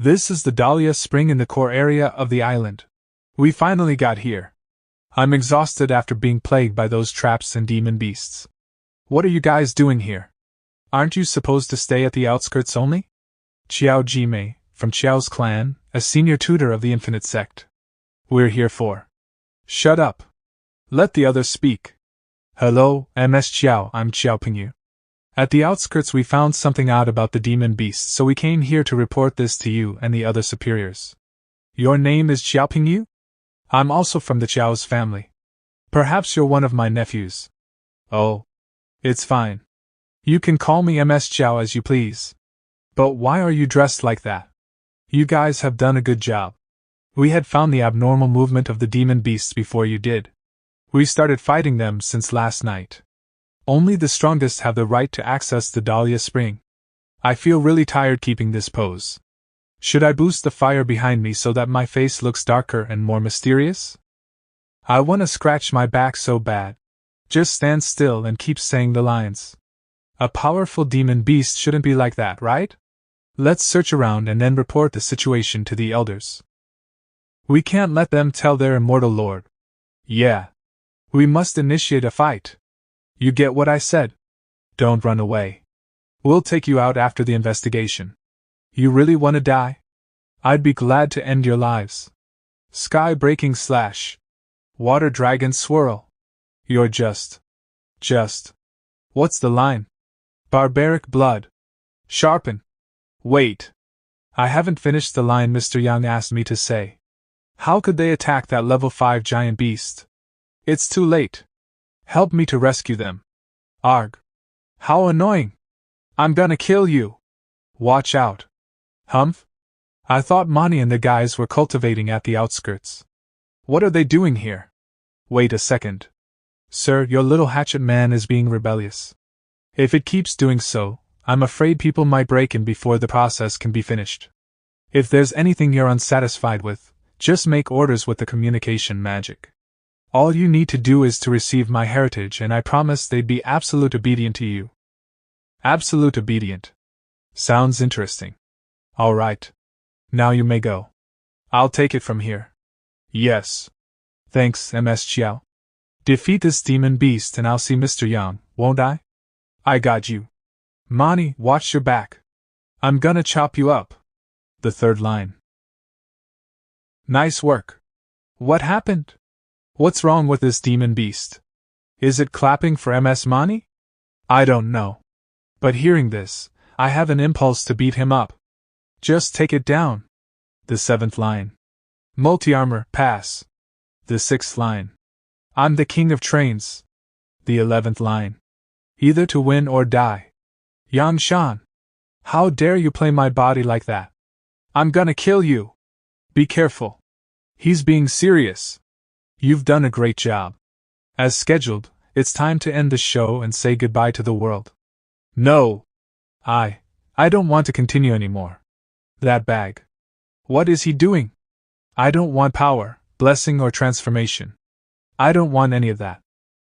This is the Dahlia Spring in the core area of the island. We finally got here. I'm exhausted after being plagued by those traps and demon beasts. What are you guys doing here? Aren't you supposed to stay at the outskirts only? Qiao Jimei, from Qiao's clan, a senior tutor of the Infinite Sect. We're here for. Shut up. Let the others speak. Hello, MS Qiao, I'm Qiao Pingyu. At the outskirts we found something odd about the demon beasts, so we came here to report this to you and the other superiors. Your name is Qiao Pingyu? I'm also from the Qiao's family. Perhaps you're one of my nephews. Oh. It's fine. You can call me MS Qiao as you please. But why are you dressed like that? You guys have done a good job. We had found the abnormal movement of the demon beasts before you did. We started fighting them since last night. Only the strongest have the right to access the Dahlia Spring. I feel really tired keeping this pose. Should I boost the fire behind me so that my face looks darker and more mysterious? I want to scratch my back so bad. Just stand still and keep saying the lines. A powerful demon beast shouldn't be like that, right? Let's search around and then report the situation to the elders. We can't let them tell their immortal lord. Yeah. We must initiate a fight. You get what I said? Don't run away. We'll take you out after the investigation. You really want to die? I'd be glad to end your lives. Sky breaking slash. Water dragon swirl. You're just. What's the line? Barbaric blood. Sharpen. Wait. I haven't finished the line Mr. Yang asked me to say. How could they attack that level 5 giant beast? It's too late. Help me to rescue them. Arg. How annoying. I'm gonna kill you. Watch out. Humph? I thought Mani and the guys were cultivating at the outskirts. What are they doing here? Wait a second. Sir, your little hatchet man is being rebellious. If it keeps doing so, I'm afraid people might break in before the process can be finished. If there's anything you're unsatisfied with, just make orders with the communication magic. All you need to do is to receive my heritage and I promise they'd be absolute obedient to you. Absolute obedient. Sounds interesting. Alright. Now you may go. I'll take it from here. Yes. Thanks, MS Qiao. Defeat this demon beast and I'll see Mr. Yang, won't I? I got you. Mani, watch your back. I'm gonna chop you up. The third line. Nice work. What happened? What's wrong with this demon beast? Is it clapping for MS Mani? I don't know. But hearing this, I have an impulse to beat him up. Just take it down. The seventh line. Multi-armor, pass. The sixth line. I'm the king of trains. The 11th line. Either to win or die. Yan Shan. How dare you play my body like that? I'm gonna kill you. Be careful. He's being serious. You've done a great job. As scheduled, it's time to end the show and say goodbye to the world. No. I don't want to continue anymore. That bag. What is he doing? I don't want power, blessing or transformation. I don't want any of that.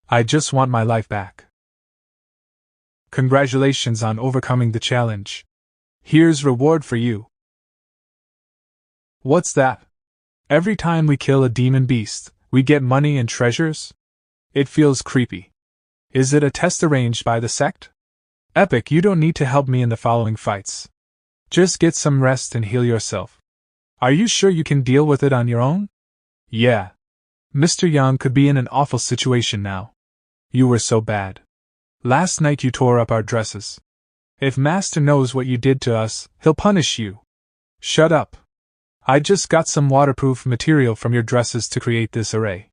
I just want my life back. Congratulations on overcoming the challenge. Here's reward for you. What's that? Every time we kill a demon beast, we get money and treasures? It feels creepy. Is it a test arranged by the sect? Epic, you don't need to help me in the following fights. Just get some rest and heal yourself. Are you sure you can deal with it on your own? Yeah. Mr. Yang could be in an awful situation now. You were so bad. Last night you tore up our dresses. If Master knows what you did to us, he'll punish you. Shut up. I just got some waterproof material from your dresses to create this array.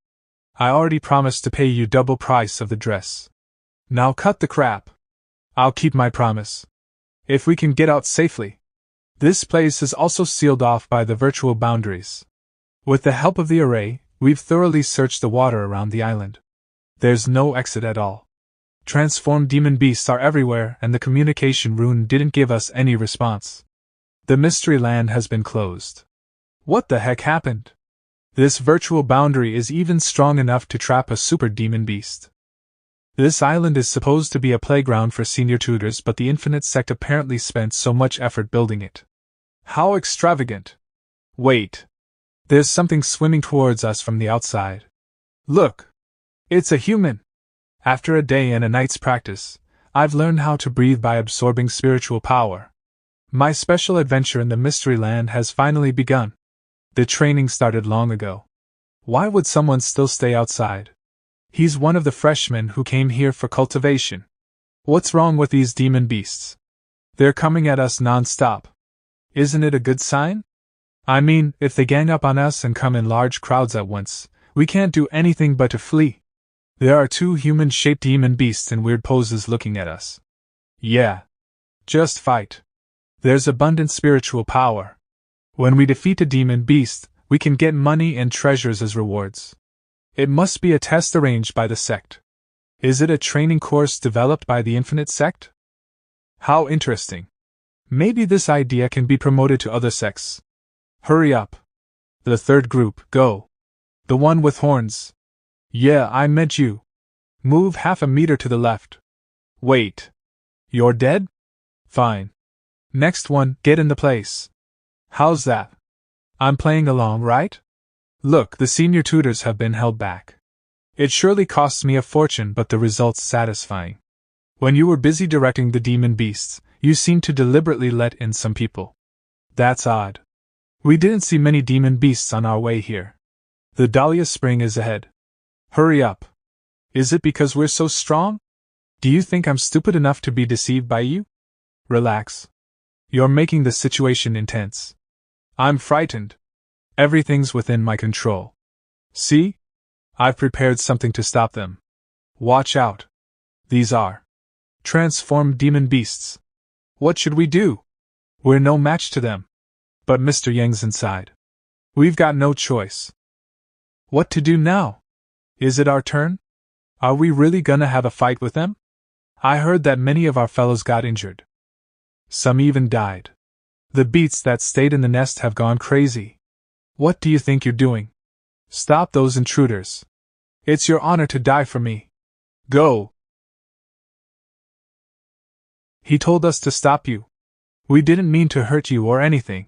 I already promised to pay you double price of the dress. Now cut the crap. I'll keep my promise. If we can get out safely. This place is also sealed off by the virtual boundaries. With the help of the array, we've thoroughly searched the water around the island. There's no exit at all. Transformed demon beasts are everywhere and the communication rune didn't give us any response. The mystery land has been closed. What the heck happened? This virtual boundary is even strong enough to trap a super demon beast. This island is supposed to be a playground for senior tutors, but the Infinite Sect apparently spent so much effort building it. How extravagant! Wait. There's something swimming towards us from the outside. Look! It's a human! After a day and a night's practice, I've learned how to breathe by absorbing spiritual power. My special adventure in the Mystery Land has finally begun. The training started long ago. Why would someone still stay outside? He's one of the freshmen who came here for cultivation. What's wrong with these demon beasts? They're coming at us non-stop. Isn't it a good sign? I mean, if they gang up on us and come in large crowds at once, we can't do anything but to flee. There are two human-shaped demon beasts in weird poses looking at us. Yeah. Just fight. There's abundant spiritual power. When we defeat a demon beast, we can get money and treasures as rewards. It must be a test arranged by the sect. Is it a training course developed by the Infinite Sect? How interesting. Maybe this idea can be promoted to other sects. Hurry up. The third group, go. The one with horns. Yeah, I meant you. Move half a meter to the left. Wait. You're dead? Fine. Next one, get in the place. How's that? I'm playing along, right? Look, the senior tutors have been held back. It surely costs me a fortune, but the result's satisfying. When you were busy directing the demon beasts, you seemed to deliberately let in some people. That's odd. We didn't see many demon beasts on our way here. The Dahlia Spring is ahead. Hurry up. Is it because we're so strong? Do you think I'm stupid enough to be deceived by you? Relax. You're making the situation intense. I'm frightened. Everything's within my control. See? I've prepared something to stop them. Watch out. These are transformed demon beasts. What should we do? We're no match to them. But Mr. Yang's inside. We've got no choice. What to do now? Is it our turn? Are we really gonna have a fight with them? I heard that many of our fellows got injured. Some even died. The beats that stayed in the nest have gone crazy. What do you think you're doing? Stop those intruders. It's your honor to die for me. Go! He told us to stop you. We didn't mean to hurt you or anything.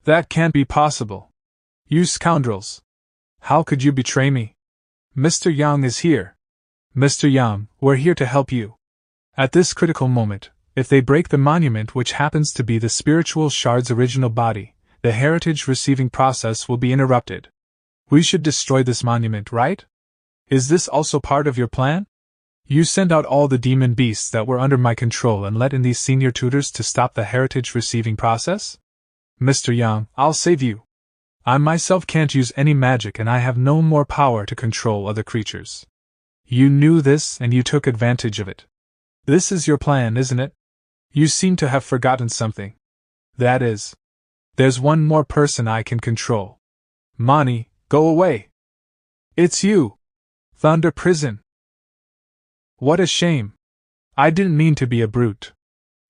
That can't be possible. You scoundrels! How could you betray me? Mr. Yang is here. Mr. Yang, we're here to help you. At this critical moment, if they break the monument, which happens to be the spiritual shard's original body, the heritage receiving process will be interrupted. We should destroy this monument, right? Is this also part of your plan? You send out all the demon beasts that were under my control and let in these senior tutors to stop the heritage receiving process? Mr. Yang, I'll save you. I myself can't use any magic and I have no more power to control other creatures. You knew this and you took advantage of it. This is your plan, isn't it? You seem to have forgotten something. That is, there's one more person I can control. Mani, go away. It's you. Thunder Prison. What a shame. I didn't mean to be a brute.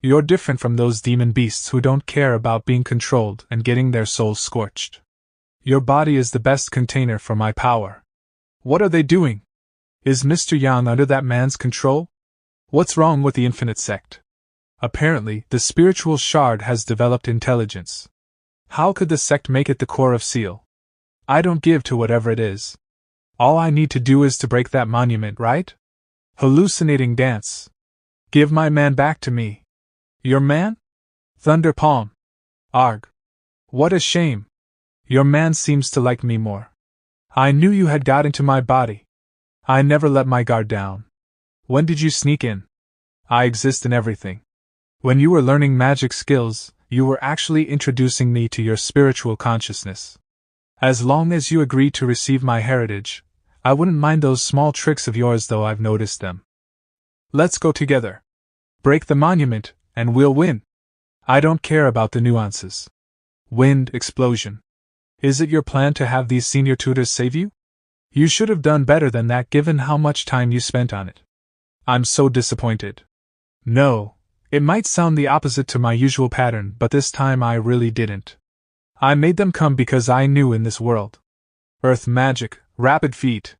You're different from those demon beasts who don't care about being controlled and getting their souls scorched. Your body is the best container for my power. What are they doing? Is Mr. Yang under that man's control? What's wrong with the Infinite Sect? Apparently, the spiritual shard has developed intelligence. How could the sect make it the core of Seal? I don't give to whatever it is. All I need to do is to break that monument, right? Hallucinating dance. Give my man back to me. Your man? Thunder Palm. Arg. What a shame. Your man seems to like me more. I knew you had got into my body. I never let my guard down. When did you sneak in? I exist in everything. When you were learning magic skills, you were actually introducing me to your spiritual consciousness. As long as you agree to receive my heritage, I wouldn't mind those small tricks of yours, though I've noticed them. Let's go together. Break the monument, and we'll win. I don't care about the nuances. Wind, explosion. Is it your plan to have these senior tutors save you? You should have done better than that given how much time you spent on it. I'm so disappointed. No, it might sound the opposite to my usual pattern, but this time I really didn't. I made them come because I knew in this world. Earth magic, rapid feet.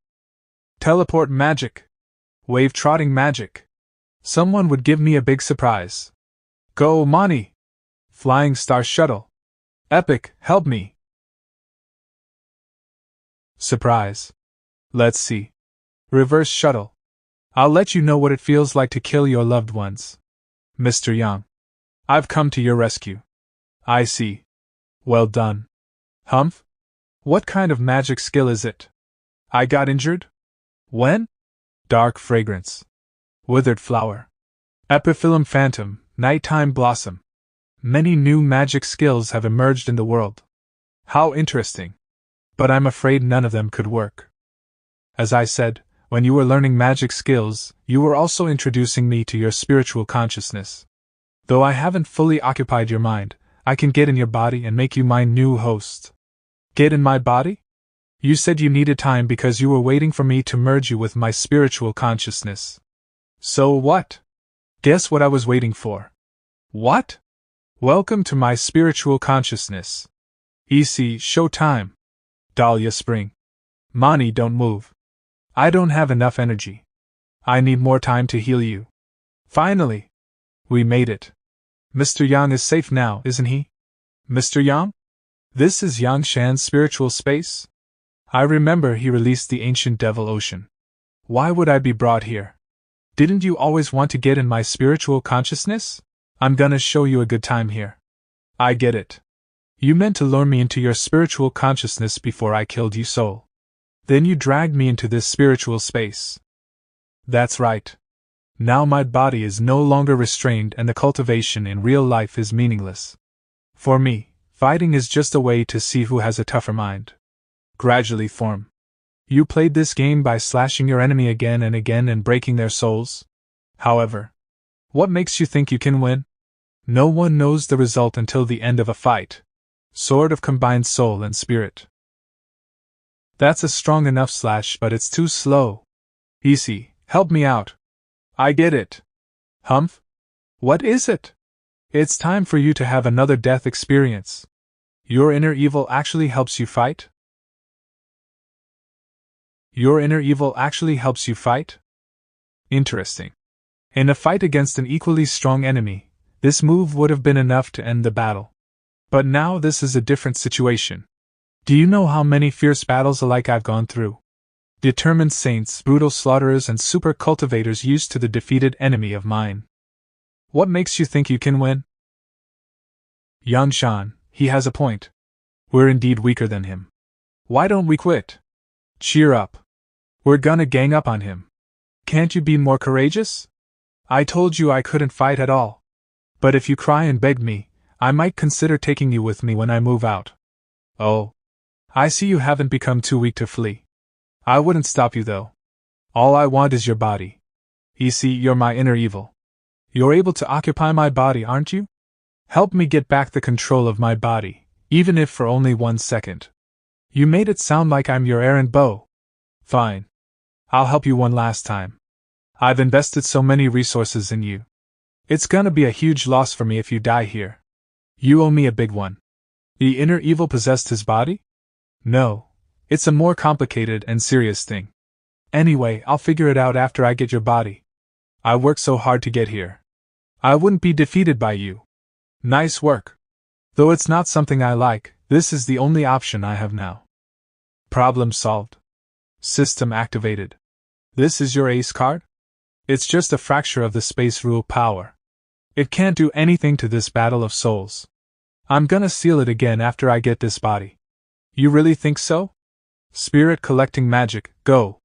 Teleport magic. Wave trotting magic. Someone would give me a big surprise. Go, Mani! Flying Star Shuttle. Epic, help me! Surprise. Let's see. Reverse shuttle. I'll let you know what it feels like to kill your loved ones. Mr. Yang. I've come to your rescue. I see. Well done. Humph? What kind of magic skill is it? I got injured? When? Dark fragrance. Withered flower. Epiphyllum phantom, nighttime blossom. Many new magic skills have emerged in the world. How interesting. But I'm afraid none of them could work. As I said, when you were learning magic skills, you were also introducing me to your spiritual consciousness. Though I haven't fully occupied your mind, I can get in your body and make you my new host. Get in my body? You said you needed time because you were waiting for me to merge you with my spiritual consciousness. So what? Guess what I was waiting for? What? Welcome to my spiritual consciousness. EC, show time. Dahlia Spring. Mani, don't move. I don't have enough energy. I need more time to heal you. Finally! We made it. Mr. Yang is safe now, isn't he? Mr. Yang? This is Yang Shan's spiritual space? I remember he released the ancient devil ocean. Why would I be brought here? Didn't you always want to get in my spiritual consciousness? I'm gonna show you a good time here. I get it. You meant to lure me into your spiritual consciousness before I killed you, soul. Then you dragged me into this spiritual space. That's right. Now my body is no longer restrained and the cultivation in real life is meaningless. For me, fighting is just a way to see who has a tougher mind. Gradually form. You played this game by slashing your enemy again and again and breaking their souls. However, what makes you think you can win? No one knows the result until the end of a fight. Sword of combined soul and spirit. That's a strong enough slash, but it's too slow. EC, help me out. I get it. Humph? What is it? It's time for you to have another death experience. Your inner evil actually helps you fight? Your inner evil actually helps you fight? Interesting. In a fight against an equally strong enemy, this move would have been enough to end the battle. But now this is a different situation. Do you know how many fierce battles alike I've gone through? Determined saints, brutal slaughterers, and super cultivators used to the defeated enemy of mine. What makes you think you can win? Yang Shan, he has a point. We're indeed weaker than him. Why don't we quit? Cheer up. We're gonna gang up on him. Can't you be more courageous? I told you I couldn't fight at all. But if you cry and beg me, I might consider taking you with me when I move out. Oh. I see you haven't become too weak to flee. I wouldn't stop you though. All I want is your body. You see, you're my inner evil. You're able to occupy my body, aren't you? Help me get back the control of my body, even if for only 1 second. You made it sound like I'm your errand bow. Fine. I'll help you one last time. I've invested so many resources in you. It's gonna be a huge loss for me if you die here. You owe me a big one. The inner evil possessed his body? No. It's a more complicated and serious thing. Anyway, I'll figure it out after I get your body. I worked so hard to get here. I wouldn't be defeated by you. Nice work. Though it's not something I like, this is the only option I have now. Problem solved. System activated. This is your ace card? It's just a fracture of the space rule power. It can't do anything to this battle of souls. I'm gonna seal it again after I get this body. You really think so? Spirit collecting magic, go.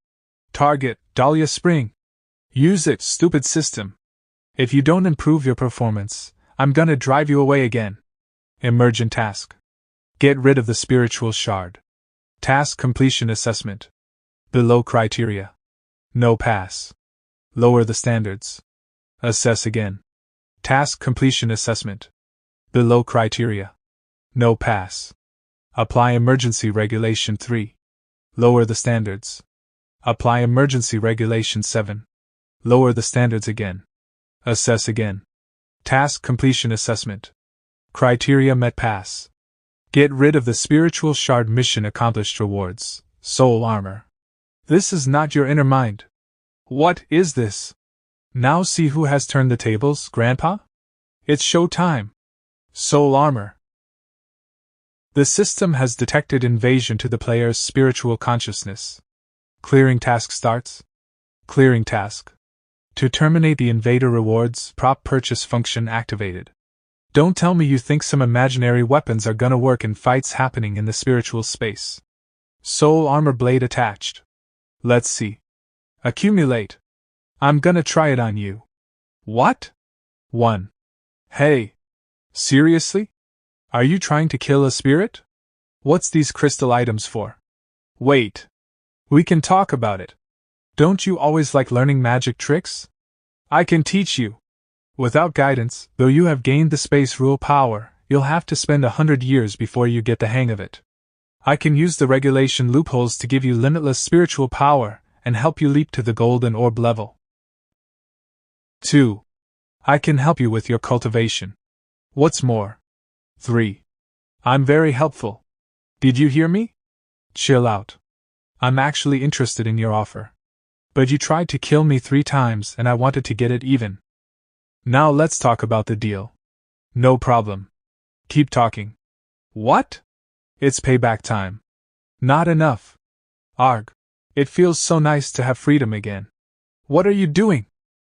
Target, Dahlia Spring. Use it, stupid system. If you don't improve your performance, I'm gonna drive you away again. Emergent task. Get rid of the spiritual shard. Task completion assessment. Below criteria. No pass. Lower the standards. Assess again. Task completion assessment. Below criteria. No pass. Apply emergency regulation 3. Lower the standards. Apply emergency regulation 7. Lower the standards again. Assess again. Task completion assessment. Criteria met, pass. Get rid of the spiritual shard, mission accomplished, rewards, soul armor. This is not your inner mind. What is this? Now see who has turned the tables, Grandpa? It's show time. Soul armor. The system has detected invasion to the player's spiritual consciousness. Clearing task starts. Clearing task. To terminate the invader rewards, prop purchase function activated. Don't tell me you think some imaginary weapons are gonna work in fights happening in the spiritual space. Soul armor blade attached. Let's see. Accumulate. I'm gonna try it on you. What? 1. Hey. Seriously? Are you trying to kill a spirit? What's these crystal items for? Wait. We can talk about it. Don't you always like learning magic tricks? I can teach you. Without guidance, though you have gained the space rule power, you'll have to spend 100 years before you get the hang of it. I can use the regulation loopholes to give you limitless spiritual power and help you leap to the golden orb level. 2. I can help you with your cultivation. What's more? 3. I'm very helpful. Did you hear me? Chill out. I'm actually interested in your offer. But you tried to kill me 3 times and I wanted to get it even. Now let's talk about the deal. No problem. Keep talking. What? It's payback time. Not enough. Arg. It feels so nice to have freedom again. What are you doing?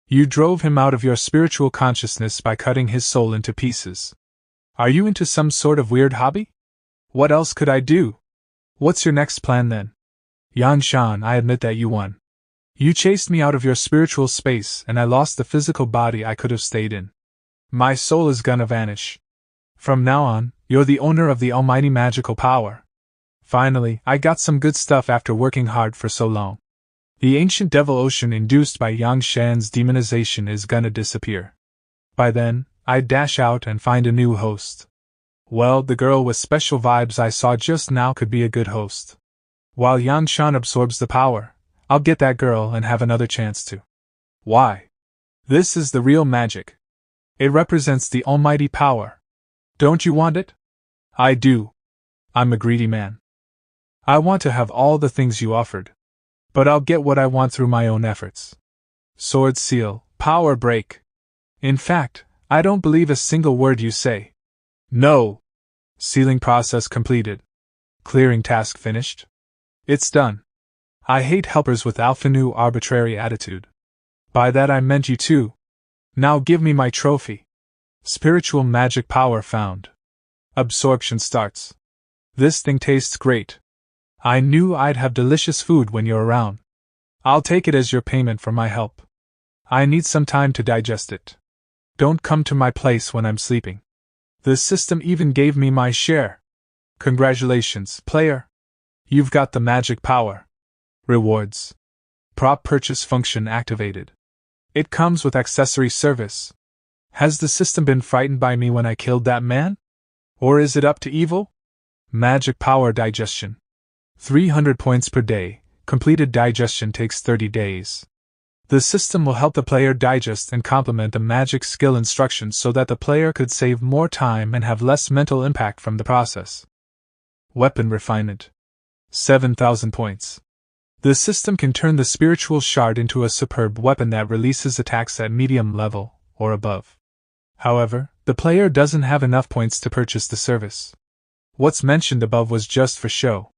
You drove him out of your spiritual consciousness by cutting his soul into pieces. Are you into some sort of weird hobby? What else could I do? What's your next plan then? Yan Shan, I admit that you won. You chased me out of your spiritual space and I lost the physical body I could have stayed in. My soul is gonna vanish. From now on, you're the owner of the almighty magical power. Finally, I got some good stuff after working hard for so long. The ancient devil ocean induced by Yang Shan's demonization is gonna disappear. By then, I'd dash out and find a new host. Well, the girl with special vibes I saw just now could be a good host. While Yang Shan absorbs the power, I'll get that girl and have another chance to. Why? This is the real magic. It represents the almighty power. Don't you want it? I do. I'm a greedy man. I want to have all the things you offered. But I'll get what I want through my own efforts. Sword seal, power break. In fact, I don't believe a single word you say. No. Sealing process completed. Clearing task finished. It's done. I hate helpers with alpha-new arbitrary attitude. By that I meant you too. Now give me my trophy. Spiritual magic power found. Absorption starts. This thing tastes great. I knew I'd have delicious food when you're around. I'll take it as your payment for my help. I need some time to digest it. Don't come to my place when I'm sleeping. The system even gave me my share. Congratulations, player. You've got the magic power. Rewards. Prop purchase function activated. It comes with accessory service. Has the system been frightened by me when I killed that man? Or is it up to evil? Magic power digestion. 300 points per day. Completed digestion takes 30 days. The system will help the player digest and complement the magic skill instructions so that the player could save more time and have less mental impact from the process. Weapon refinement. 7,000 points. The system can turn the spiritual shard into a superb weapon that releases attacks at medium level, or above. However, the player doesn't have enough points to purchase the service. What's mentioned above was just for show.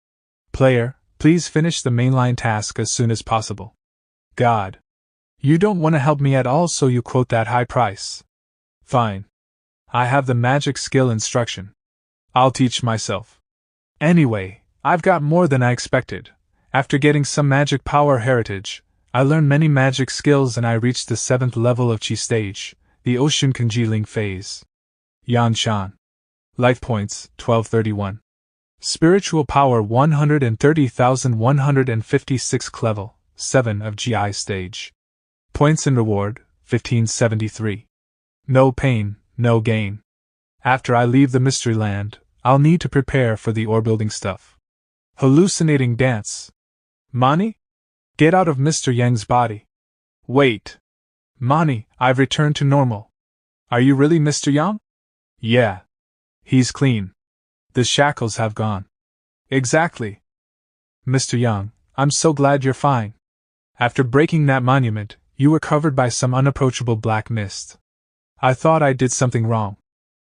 Player, please finish the mainline task as soon as possible. God. You don't want to help me at all, so you quote that high price. Fine. I have the magic skill instruction. I'll teach myself. Anyway, I've got more than I expected. After getting some magic power heritage, I learned many magic skills and I reached the 7th level of Chi stage, the ocean congealing phase. Yan Shan. Life points, 1231. Spiritual power 130,156 level, 7 of GI stage. Points and reward, 1573. No pain, no gain. After I leave the mystery land, I'll need to prepare for the ore building stuff. Hallucinating dance. Mani? Get out of Mr. Yang's body. Wait. Mani, I've returned to normal. Are you really Mr. Yang? Yeah. He's clean. The shackles have gone. Exactly. Mr. Yang, I'm so glad you're fine. After breaking that monument, you were covered by some unapproachable black mist. I thought I did something wrong.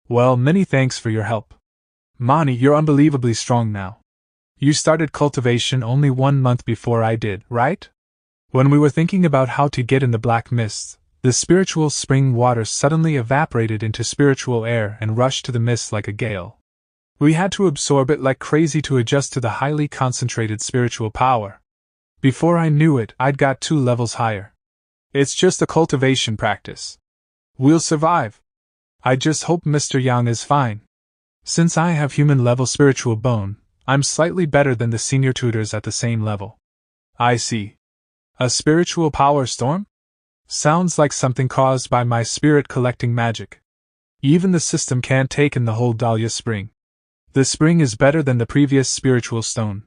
Well, many thanks for your help. Mani, you're unbelievably strong now. You started cultivation only 1 month before I did, right? When we were thinking about how to get in the black mist, the spiritual spring water suddenly evaporated into spiritual air and rushed to the mist like a gale. We had to absorb it like crazy to adjust to the highly concentrated spiritual power. Before I knew it, I'd got 2 levels higher. It's just a cultivation practice. We'll survive. I just hope Mr. Yang is fine. Since I have human-level spiritual bone, I'm slightly better than the senior tutors at the same level. I see. A spiritual power storm? Sounds like something caused by my spirit collecting magic. Even the system can't take in the whole Dahlia spring. The spring is better than the previous spiritual stone.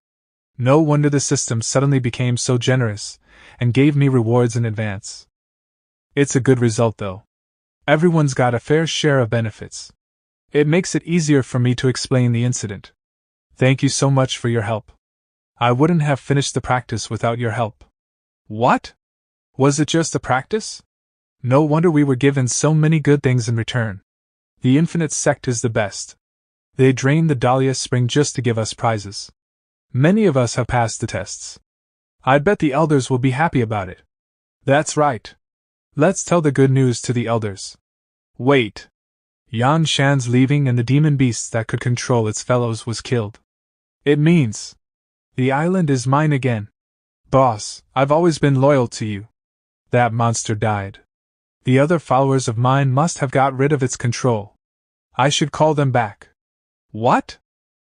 No wonder the system suddenly became so generous, and gave me rewards in advance. It's a good result though. Everyone's got a fair share of benefits. It makes it easier for me to explain the incident. Thank you so much for your help. I wouldn't have finished the practice without your help. What? Was it just a practice? No wonder we were given so many good things in return. The Infinite Sect is the best. They drained the Dahlia Spring just to give us prizes. Many of us have passed the tests. I bet the elders will be happy about it. That's right. Let's tell the good news to the elders. Wait. Yan Shan's leaving and the demon beast that could control its fellows was killed. It means the island is mine again. Boss, I've always been loyal to you. That monster died. The other followers of mine must have got rid of its control. I should call them back. What?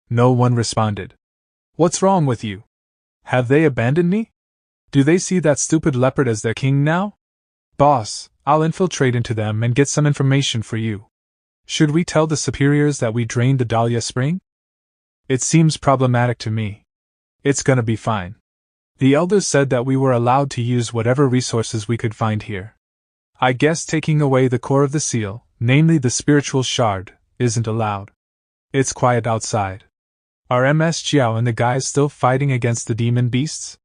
No one responded. What's wrong with you? Have they abandoned me? Do they see that stupid leopard as their king now? Boss, I'll infiltrate into them and get some information for you. Should we tell the superiors that we drained the Dahlia Spring? It seems problematic to me. It's gonna be fine. The elders said that we were allowed to use whatever resources we could find here. I guess taking away the core of the seal, namely the spiritual shard, isn't allowed. It's quiet outside. Are Ms. Jiao and the guys still fighting against the demon beasts?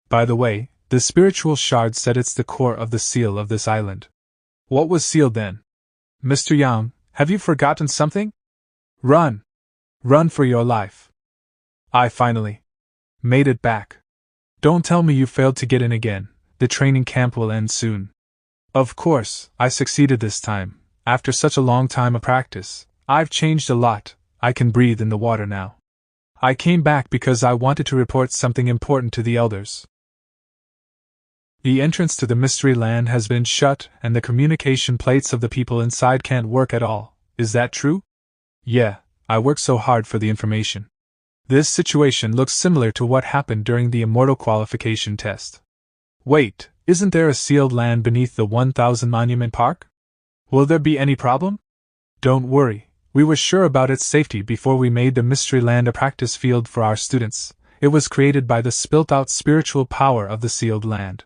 By the way, the spiritual shard said it's the core of the seal of this island. What was sealed then? Mr. Yang, have you forgotten something? Run! Run for your life. I finally made it back. Don't tell me you failed to get in again. The training camp will end soon. Of course, I succeeded this time. After such a long time of practice, I've changed a lot. I can breathe in the water now. I came back because I wanted to report something important to the elders. The entrance to the mystery land has been shut and the communication plates of the people inside can't work at all. Is that true? Yeah, I worked so hard for the information. This situation looks similar to what happened during the Immortal Qualification test. Wait, isn't there a sealed land beneath the 1000 Monument Park? Will there be any problem? Don't worry, we were sure about its safety before we made the Mystery Land a practice field for our students. It was created by the spilt-out spiritual power of the sealed land.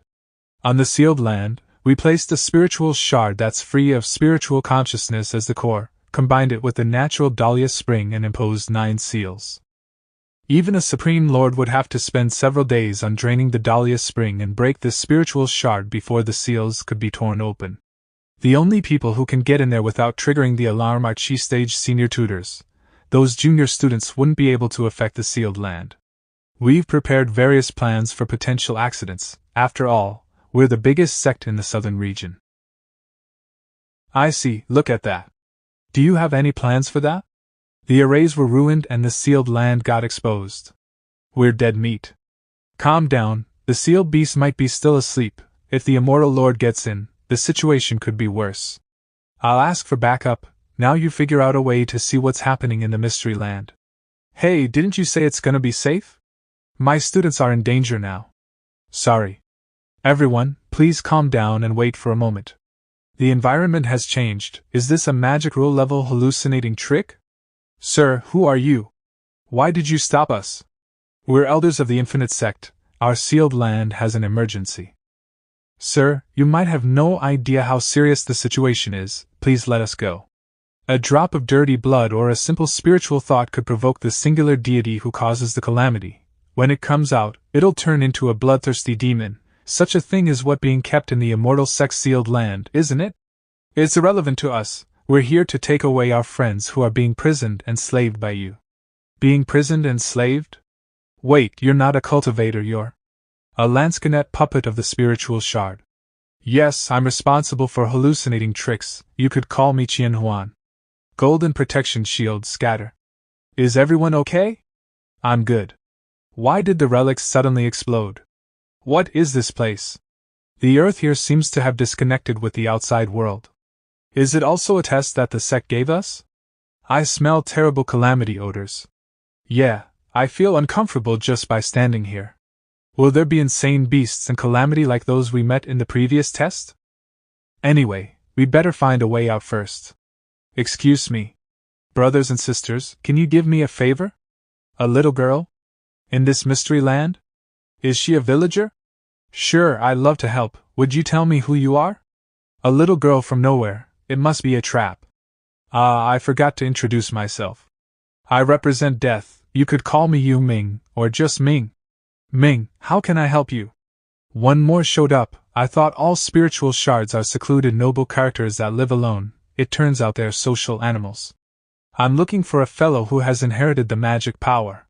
On the sealed land, we placed a spiritual shard that's free of spiritual consciousness as the core, combined it with the natural Dahlia Spring and imposed 9 seals. Even a Supreme Lord would have to spend several days on draining the Dahlia Spring and break this spiritual shard before the seals could be torn open. The only people who can get in there without triggering the alarm are Chi-stage senior tutors. Those junior students wouldn't be able to affect the sealed land. We've prepared various plans for potential accidents. After all, we're the biggest sect in the southern region. I see, look at that. Do you have any plans for that? The arrays were ruined and the sealed land got exposed. We're dead meat. Calm down, the sealed beast might be still asleep. If the Immortal Lord gets in, the situation could be worse. I'll ask for backup. Now you figure out a way to see what's happening in the Mystery Land. Hey, didn't you say it's gonna be safe? My students are in danger now. Sorry. Everyone, please calm down and wait for a moment. The environment has changed. Is this a magic rule level hallucinating trick? Sir, who are you? Why did you stop us? We're elders of the Infinite Sect. Our sealed land has an emergency. Sir, you might have no idea how serious the situation is. Please let us go. A drop of dirty blood or a simple spiritual thought could provoke the singular deity who causes the calamity. When it comes out, it'll turn into a bloodthirsty demon. Such a thing is what being kept in the Immortal Sect sealed land, isn't it? It's irrelevant to us. We're here to take away our friends who are being prisoned and slaved by you. Being prisoned and enslaved? Wait, you're not a cultivator, you're a Lansquenet puppet of the spiritual shard. Yes, I'm responsible for hallucinating tricks. You could call me Qian Huan. Golden protection shield scatter. Is everyone okay? I'm good. Why did the relics suddenly explode? What is this place? The earth here seems to have disconnected with the outside world. Is it also a test that the sect gave us? I smell terrible calamity odors. Yeah, I feel uncomfortable just by standing here. Will there be insane beasts and calamity like those we met in the previous test? Anyway, we'd better find a way out first. Excuse me. Brothers and sisters, can you give me a favor? A little girl? In this mystery land? Is she a villager? Sure, I'd love to help. Would you tell me who you are? A little girl from nowhere. It must be a trap. I forgot to introduce myself. I represent death. You could call me Yu Ming, or just Ming. Ming, how can I help you? One more showed up. I thought all spiritual shards are secluded noble characters that live alone. It turns out they're social animals. I'm looking for a fellow who has inherited the magic power.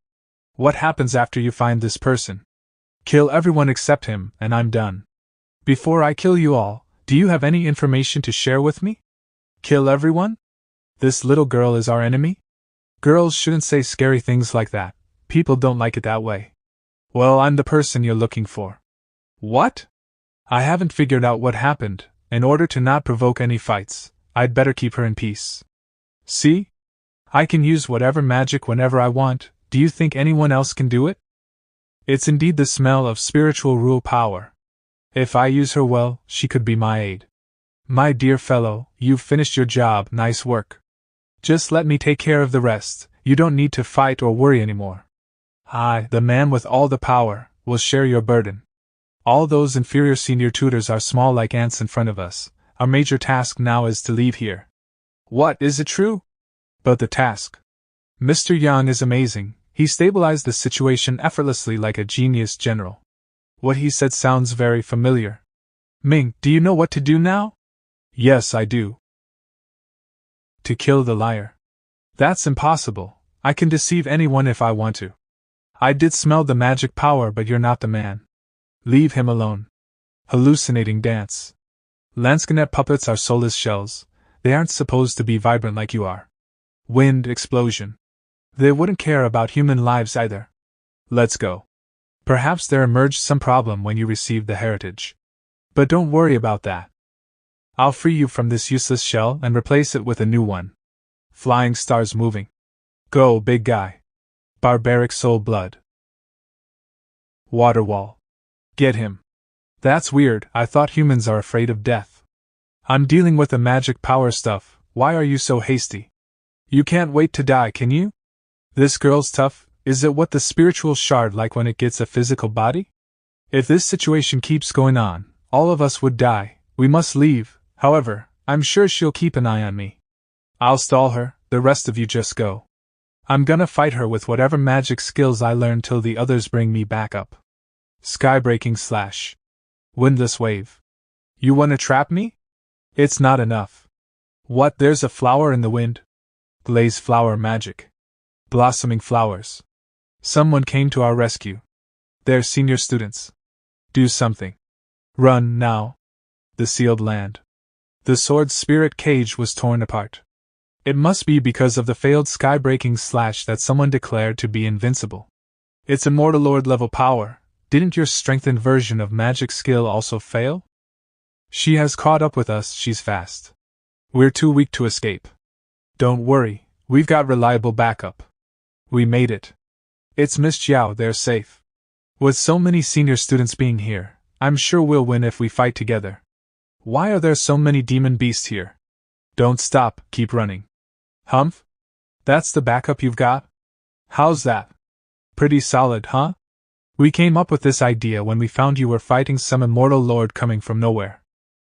What happens after you find this person? Kill everyone except him, and I'm done. Before I kill you all, do you have any information to share with me? Kill everyone? This little girl is our enemy? Girls shouldn't say scary things like that. People don't like it that way. Well, I'm the person you're looking for. What? I haven't figured out what happened. In order to not provoke any fights, I'd better keep her in peace. See? I can use whatever magic whenever I want. Do you think anyone else can do it? It's indeed the smell of spiritual rule power. If I use her well, she could be my aid. My dear fellow, you've finished your job, nice work. Just let me take care of the rest. You don't need to fight or worry anymore. I, the man with all the power, will share your burden. All those inferior senior tutors are small like ants in front of us. Our major task now is to leave here. What, is it true? But the task. Mr. Yang is amazing. He stabilized the situation effortlessly like a genius general. What he said sounds very familiar. Ming, do you know what to do now? Yes, I do. To kill the liar. That's impossible. I can deceive anyone if I want to. I did smell the magic power, but you're not the man. Leave him alone. Hallucinating dance. Lansquenet puppets are soulless shells. They aren't supposed to be vibrant like you are. Wind explosion. They wouldn't care about human lives either. Let's go. Perhaps there emerged some problem when you received the heritage. But don't worry about that. I'll free you from this useless shell and replace it with a new one. Flying stars moving. Go, big guy. Barbaric soul blood. Water wall. Get him. That's weird, I thought humans are afraid of death. I'm dealing with the magic power stuff, why are you so hasty? You can't wait to die, can you? This girl's tough, is it what the spiritual shard like when it gets a physical body? If this situation keeps going on, all of us would die, we must leave, however, I'm sure she'll keep an eye on me. I'll stall her, the rest of you just go. I'm gonna fight her with whatever magic skills I learn till the others bring me back up. Sky-breaking slash. Windless wave. You wanna trap me? It's not enough. What, there's a flower in the wind? Glaze flower magic. Blossoming flowers. Someone came to our rescue. They're senior students. Do something. Run, now. The sealed land. The sword spirit cage was torn apart. It must be because of the failed sky-breaking slash that someone declared to be invincible. It's immortal lord level power. Didn't your strengthened version of magic skill also fail? She has caught up with us, she's fast. We're too weak to escape. Don't worry, we've got reliable backup. We made it. It's Miss Jiao, they're safe. With so many senior students being here, I'm sure we'll win if we fight together. Why are there so many demon beasts here? Don't stop, keep running. Humph? That's the backup you've got? How's that? Pretty solid, huh? We came up with this idea when we found you were fighting some immortal lord coming from nowhere.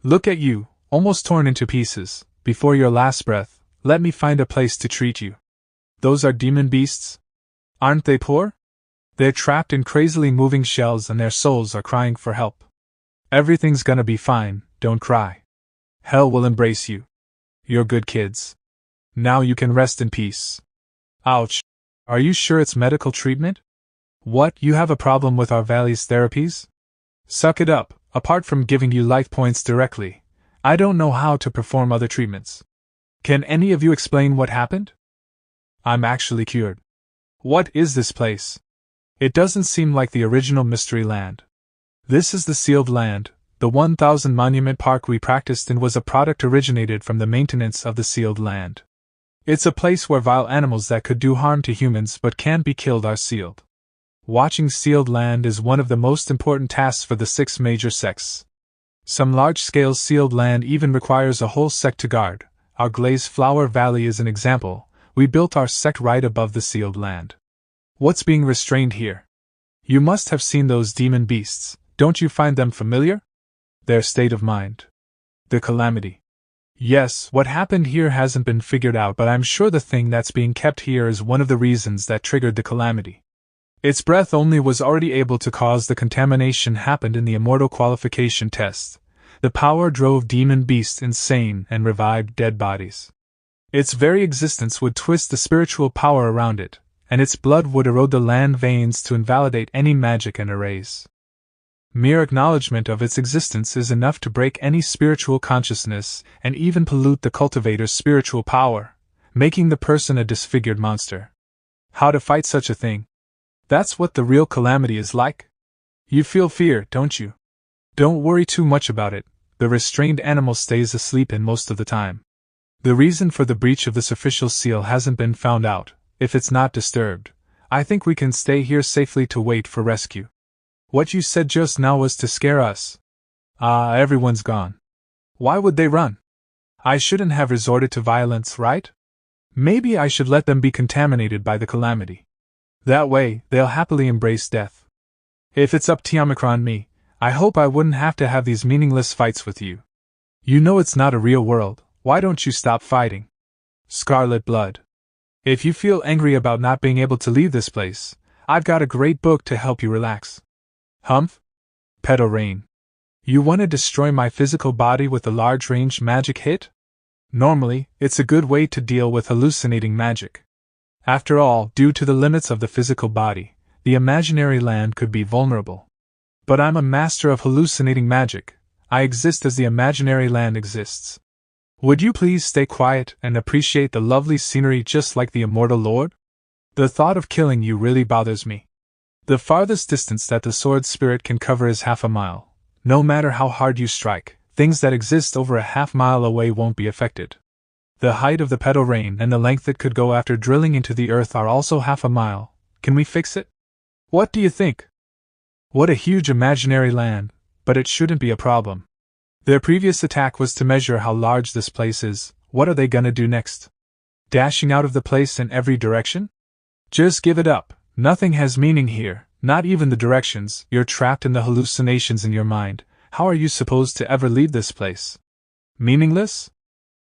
Look at you, almost torn into pieces. Before your last breath, let me find a place to treat you. Those are demon beasts? Aren't they poor? They're trapped in crazily moving shells and their souls are crying for help. Everything's gonna be fine, don't cry. Hell will embrace you. You're good kids. Now you can rest in peace. Ouch. Are you sure it's medical treatment? What, you have a problem with our Valley's therapies? Suck it up, apart from giving you life points directly, I don't know how to perform other treatments. Can any of you explain what happened? I'm actually cured. What is this place? It doesn't seem like the original Mystery Land. This is the Sealed Land. The 1000 Monument Park we practiced in was a product originated from the maintenance of the Sealed Land. It's a place where vile animals that could do harm to humans but can't be killed are sealed. Watching Sealed Land is one of the most important tasks for the 6 major sects. Some large-scale Sealed Land even requires a whole sect to guard. Our Glazed Flower Valley is an example. We built our sect right above the Sealed Land. What's being restrained here? You must have seen those demon beasts. Don't you find them familiar? Their state of mind. The calamity. Yes, what happened here hasn't been figured out, but I'm sure the thing that's being kept here is one of the reasons that triggered the calamity. Its breath only was already able to cause the contamination happened in the immortal qualification test. The power drove demon beasts insane and revived dead bodies. Its very existence would twist the spiritual power around it, and its blood would erode the land veins to invalidate any magic and erase. Mere acknowledgement of its existence is enough to break any spiritual consciousness and even pollute the cultivator's spiritual power, making the person a disfigured monster. How to fight such a thing? That's what the real calamity is like. You feel fear, don't you? Don't worry too much about it. The restrained animal stays asleep in most of the time. The reason for the breach of this official seal hasn't been found out. If it's not disturbed, I think we can stay here safely to wait for rescue. What you said just now was to scare us. Everyone's gone. Why would they run? I shouldn't have resorted to violence, right? Maybe I should let them be contaminated by the calamity. That way, they'll happily embrace death. If it's up to Omicron me, I hope I wouldn't have to have these meaningless fights with you. You know it's not a real world, why don't you stop fighting? Scarlet Blood. If you feel angry about not being able to leave this place, I've got a great book to help you relax. Humph? Petal Rain. You want to destroy my physical body with a large-range magic hit? Normally, it's a good way to deal with hallucinating magic. After all, due to the limits of the physical body, the imaginary land could be vulnerable. But I'm a master of hallucinating magic. I exist as the imaginary land exists. Would you please stay quiet and appreciate the lovely scenery just like the immortal lord? The thought of killing you really bothers me. The farthest distance that the sword spirit can cover is half a mile. No matter how hard you strike, things that exist over a half-mile away won't be affected. The height of the Petal Rain and the length it could go after drilling into the earth are also half a mile. Can we fix it? What do you think? What a huge imaginary land, but it shouldn't be a problem. Their previous attack was to measure how large this place is. What are they gonna do next? Dashing out of the place in every direction? Just give it up. Nothing has meaning here, not even the directions. You're trapped in the hallucinations in your mind. How are you supposed to ever leave this place? Meaningless?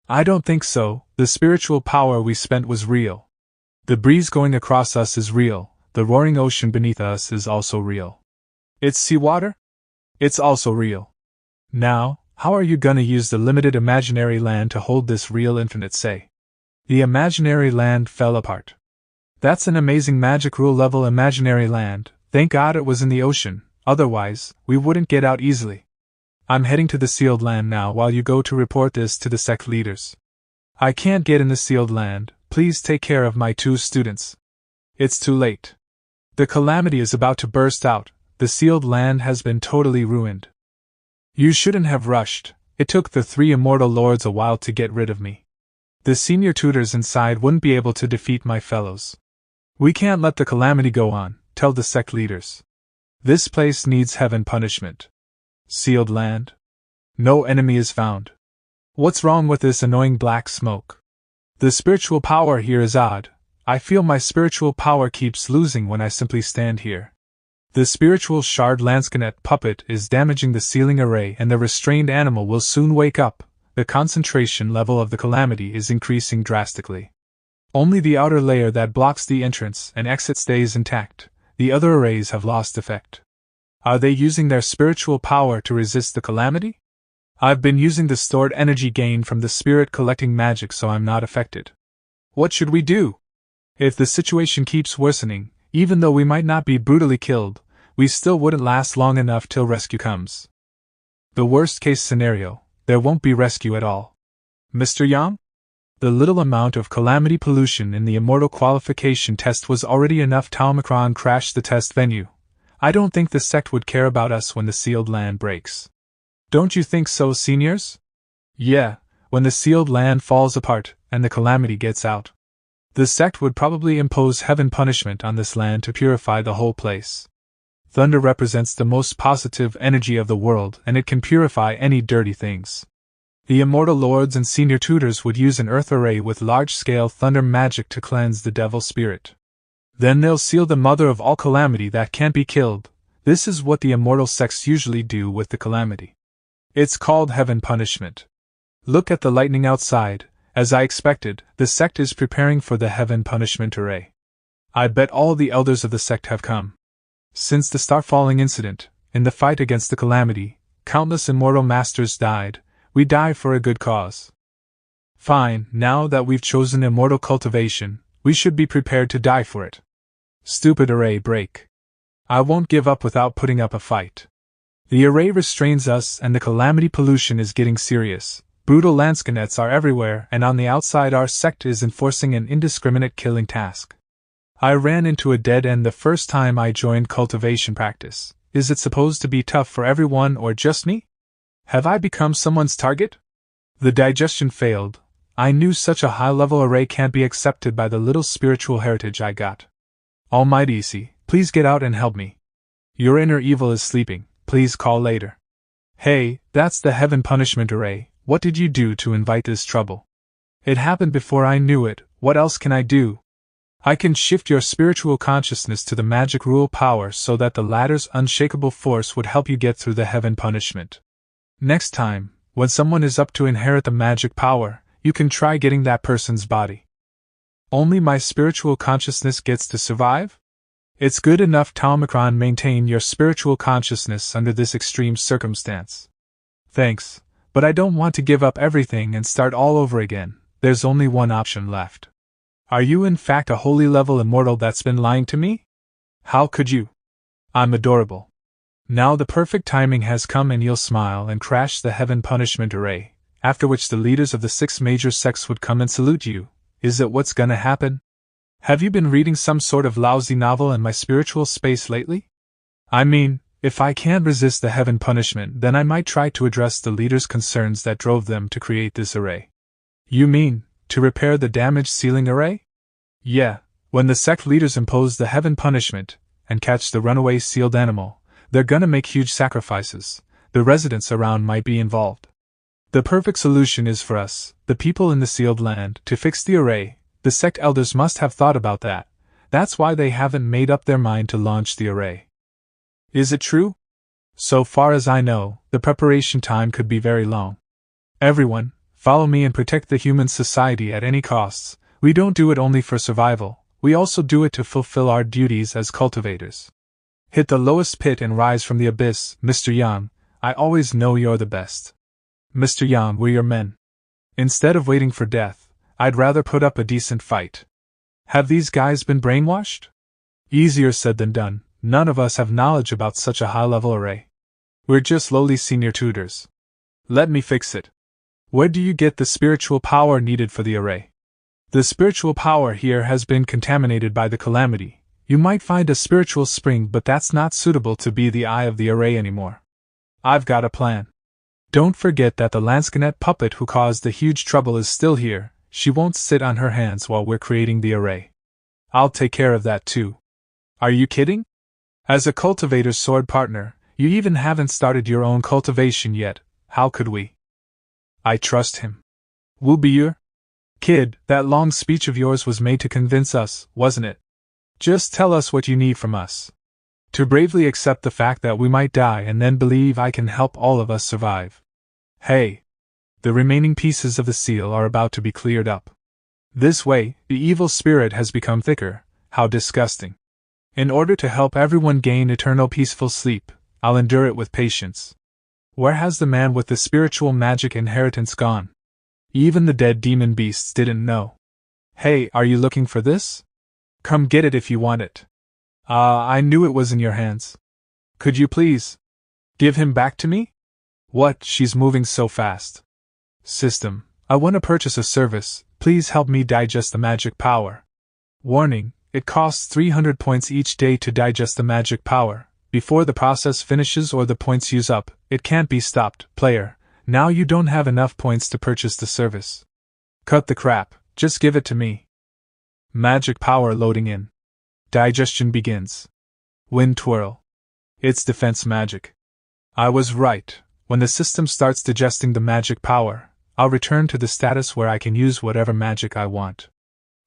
I don't think so. The spiritual power we spent was real. The breeze going across us is real. The roaring ocean beneath us is also real. It's seawater? It's also real. Now, how are you gonna use the limited imaginary land to hold this real infinite say? The imaginary land fell apart. That's an amazing magic rule level imaginary land. Thank God it was in the ocean, otherwise, we wouldn't get out easily. I'm heading to the sealed land now while you go to report this to the sect leaders. I can't get in the sealed land, please take care of my 2 students. It's too late. The calamity is about to burst out, the sealed land has been totally ruined. You shouldn't have rushed, it took the 3 immortal lords a while to get rid of me. The senior tutors inside wouldn't be able to defeat my fellows. We can't let the calamity go on, tell the sect leaders. This place needs heaven punishment. Sealed land? No enemy is found. What's wrong with this annoying black smoke? The spiritual power here is odd. I feel my spiritual power keeps losing when I simply stand here. The spiritual shard Lanscanet puppet is damaging the ceiling array and the restrained animal will soon wake up. The concentration level of the calamity is increasing drastically. Only the outer layer that blocks the entrance and exit stays intact. The other arrays have lost effect. Are they using their spiritual power to resist the calamity? I've been using the stored energy gained from the spirit collecting magic so I'm not affected. What should we do? If the situation keeps worsening, even though we might not be brutally killed, we still wouldn't last long enough till rescue comes. The worst case scenario, there won't be rescue at all. Mr. Yang? The little amount of calamity pollution in the immortal qualification test was already enough to Omicron crash the test venue. I don't think the sect would care about us when the sealed land breaks. Don't you think so, seniors? Yeah, when the sealed land falls apart and the calamity gets out. The sect would probably impose heaven punishment on this land to purify the whole place. Thunder represents the most positive energy of the world, and it can purify any dirty things. The immortal lords and senior tutors would use an earth array with large-scale thunder magic to cleanse the devil spirit. Then they'll seal the mother of all calamity that can't be killed. This is what the immortal sects usually do with the calamity. It's called heaven punishment. Look at the lightning outside. As I expected, the sect is preparing for the heaven punishment array. I bet all the elders of the sect have come. Since the star falling incident, in the fight against the calamity, countless immortal masters died. We die for a good cause. Fine, now that we've chosen immortal cultivation, we should be prepared to die for it. Stupid array break. I won't give up without putting up a fight. The array restrains us and the calamity pollution is getting serious. Brutal landscanets are everywhere, and on the outside our sect is enforcing an indiscriminate killing task. I ran into a dead end the first time I joined cultivation practice. Is it supposed to be tough for everyone or just me? Have I become someone's target? The digestion failed. I knew such a high-level array can't be accepted by the little spiritual heritage I got. Almighty C, please get out and help me. Your inner evil is sleeping, please call later. Hey, that's the heaven punishment array, what did you do to invite this trouble? It happened before I knew it, what else can I do? I can shift your spiritual consciousness to the magic rule power so that the latter's unshakable force would help you get through the heaven punishment. Next time, when someone is up to inherit the magic power, you can try getting that person's body. Only my spiritual consciousness gets to survive? It's good enough to Omicron maintain your spiritual consciousness under this extreme circumstance. Thanks, but I don't want to give up everything and start all over again. There's only one option left. Are you in fact a holy level immortal that's been lying to me? How could you? I'm adorable. Now the perfect timing has come and you'll smile and crash the heaven punishment array, after which the leaders of the 6 major sects would come and salute you. Is it what's gonna happen? Have you been reading some sort of lousy novel in my spiritual space lately? I mean, if I can't resist the heaven punishment, then I might try to address the leaders' concerns that drove them to create this array. You mean, to repair the damaged sealing array? Yeah, when the sect leaders impose the heaven punishment, and catch the runaway sealed animal, they're gonna make huge sacrifices. The residents around might be involved. The perfect solution is for us, the people in the sealed land, to fix the array. The sect elders must have thought about that. That's why they haven't made up their mind to launch the array. Is it true? So far as I know, the preparation time could be very long. Everyone, follow me and protect the human society at any costs. We don't do it only for survival, we also do it to fulfill our duties as cultivators. Hit the lowest pit and rise from the abyss, Mr. Yang. I always know you're the best. Mr. Yang, we're your men. Instead of waiting for death, I'd rather put up a decent fight. Have these guys been brainwashed? Easier said than done. None of us have knowledge about such a high-level array. We're just lowly senior tutors. Let me fix it. Where do you get the spiritual power needed for the array? The spiritual power here has been contaminated by the calamity. You might find a spiritual spring, but that's not suitable to be the eye of the array anymore. I've got a plan. Don't forget that the Lanscanet puppet who caused the huge trouble is still here. She won't sit on her hands while we're creating the array. I'll take care of that too. Are you kidding? As a cultivator's sword partner, you even haven't started your own cultivation yet. How could we? I trust him. Wu Biur? Kid, that long speech of yours was made to convince us, wasn't it? Just tell us what you need from us. To bravely accept the fact that we might die and then believe I can help all of us survive. Hey! The remaining pieces of the seal are about to be cleared up. This way, the evil spirit has become thicker. How disgusting. In order to help everyone gain eternal peaceful sleep, I'll endure it with patience. Where has the man with the spiritual magic inheritance gone? Even the dead demon beasts didn't know. Hey, are you looking for this? Come get it if you want it. Ah, I knew it was in your hands. Could you please give him back to me? What, she's moving so fast. System, I want to purchase a service, please help me digest the magic power. Warning, it costs 300 points each day to digest the magic power. Before the process finishes or the points use up, it can't be stopped. Player, now you don't have enough points to purchase the service. Cut the crap, just give it to me. Magic power loading in. Digestion begins. Wind twirl. It's defense magic. I was right. When the system starts digesting the magic power, I'll return to the status where I can use whatever magic I want.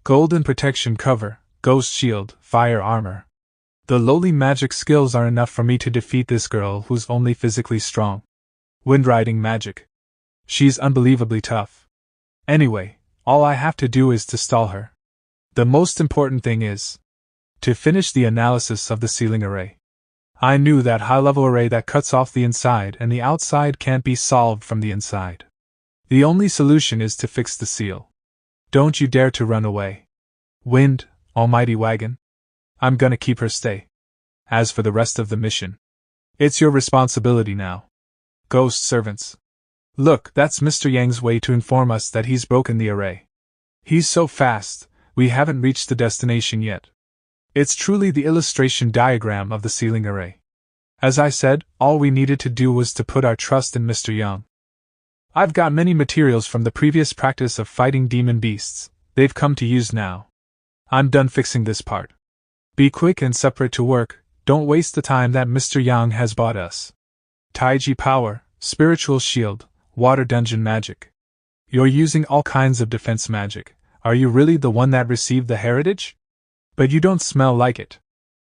Golden protection cover, ghost shield, fire armor. The lowly magic skills are enough for me to defeat this girl who's only physically strong. Wind riding magic. She's unbelievably tough. Anyway, all I have to do is to stall her. The most important thing is to finish the analysis of the sealing array. I knew that high-level array that cuts off the inside and the outside can't be solved from the inside. The only solution is to fix the seal. Don't you dare to run away. Wind, almighty wagon. I'm gonna keep her stay. As for the rest of the mission, it's your responsibility now. Ghost servants. Look, that's Mr. Yang's way to inform us that he's broken the array. He's so fast, we haven't reached the destination yet. It's truly the illustration diagram of the sealing array. As I said, all we needed to do was to put our trust in Mr. Yang. I've got many materials from the previous practice of fighting demon beasts. They've come to use now. I'm done fixing this part. Be quick and separate to work, don't waste the time that Mr. Yang has bought us. Taiji power, spiritual shield, water dungeon magic. You're using all kinds of defense magic. Are you really the one that received the heritage? But you don't smell like it.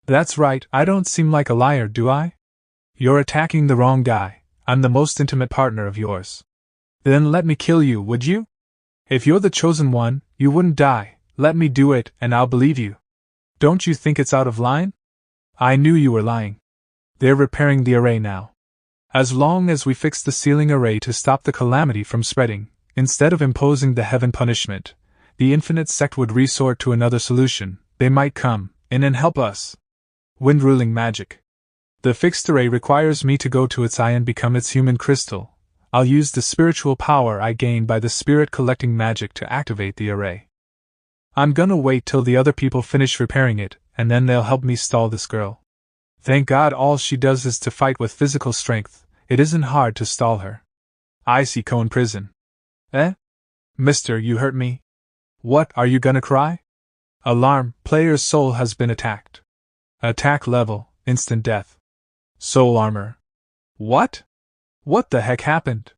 That's right, I don't seem like a liar, do I? You're attacking the wrong guy. I'm the most intimate partner of yours. Then let me kill you, would you? If you're the chosen one, you wouldn't die. Let me do it, and I'll believe you. Don't you think it's out of line? I knew you were lying. They're repairing the array now. As long as we fix the sealing array to stop the calamity from spreading, instead of imposing the heaven punishment, the infinite sect would resort to another solution. They might come in and help us. Wind ruling magic. The fixed array requires me to go to its eye and become its human crystal. I'll use the spiritual power I gain by the spirit collecting magic to activate the array. I'm gonna wait till the other people finish repairing it, and then they'll help me stall this girl. Thank God all she does is to fight with physical strength. It isn't hard to stall her. Icy Cone Prison. Eh? Mister, you hurt me? What, are you gonna cry? Alarm, player's soul has been attacked. Attack level, instant death. Soul armor. What? What the heck happened?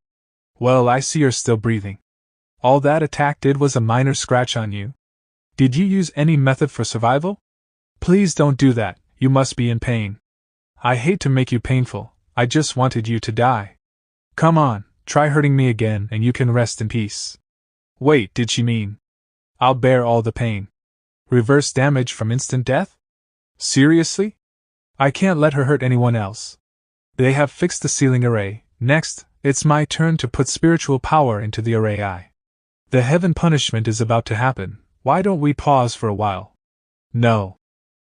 Well, I see you're still breathing. All that attack did was a minor scratch on you. Did you use any method for survival? Please don't do that, you must be in pain. I hate to make you painful, I just wanted you to die. Come on, try hurting me again and you can rest in peace. Wait, did she mean? I'll bear all the pain. Reverse damage from instant death? Seriously? I can't let her hurt anyone else. They have fixed the sealing array. Next, it's my turn to put spiritual power into the array eye. The heaven punishment is about to happen. Why don't we pause for a while? No.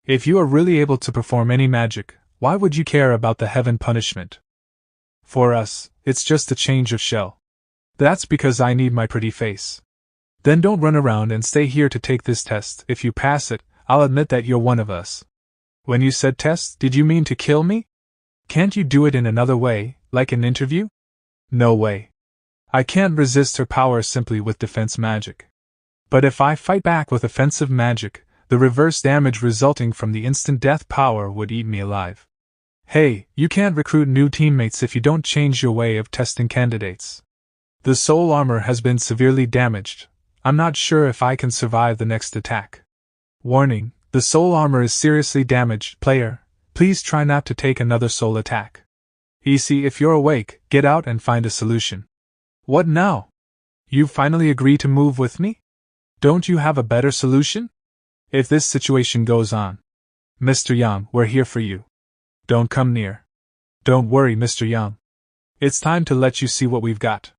If you are really able to perform any magic, why would you care about the heaven punishment? For us, it's just a change of shell. That's because I need my pretty face. Then don't run around and stay here to take this test. If you pass it, I'll admit that you're one of us. When you said test, did you mean to kill me? Can't you do it in another way, like an interview? No way. I can't resist her power simply with defense magic. But if I fight back with offensive magic, the reverse damage resulting from the instant death power would eat me alive. Hey, you can't recruit new teammates if you don't change your way of testing candidates. The soul armor has been severely damaged. I'm not sure if I can survive the next attack. Warning, the soul armor is seriously damaged. Player, please try not to take another soul attack. EC, if you're awake, get out and find a solution. What now? You finally agree to move with me? Don't you have a better solution? If this situation goes on, Mr. Yang, we're here for you. Don't come near. Don't worry, Mr. Yang. It's time to let you see what we've got.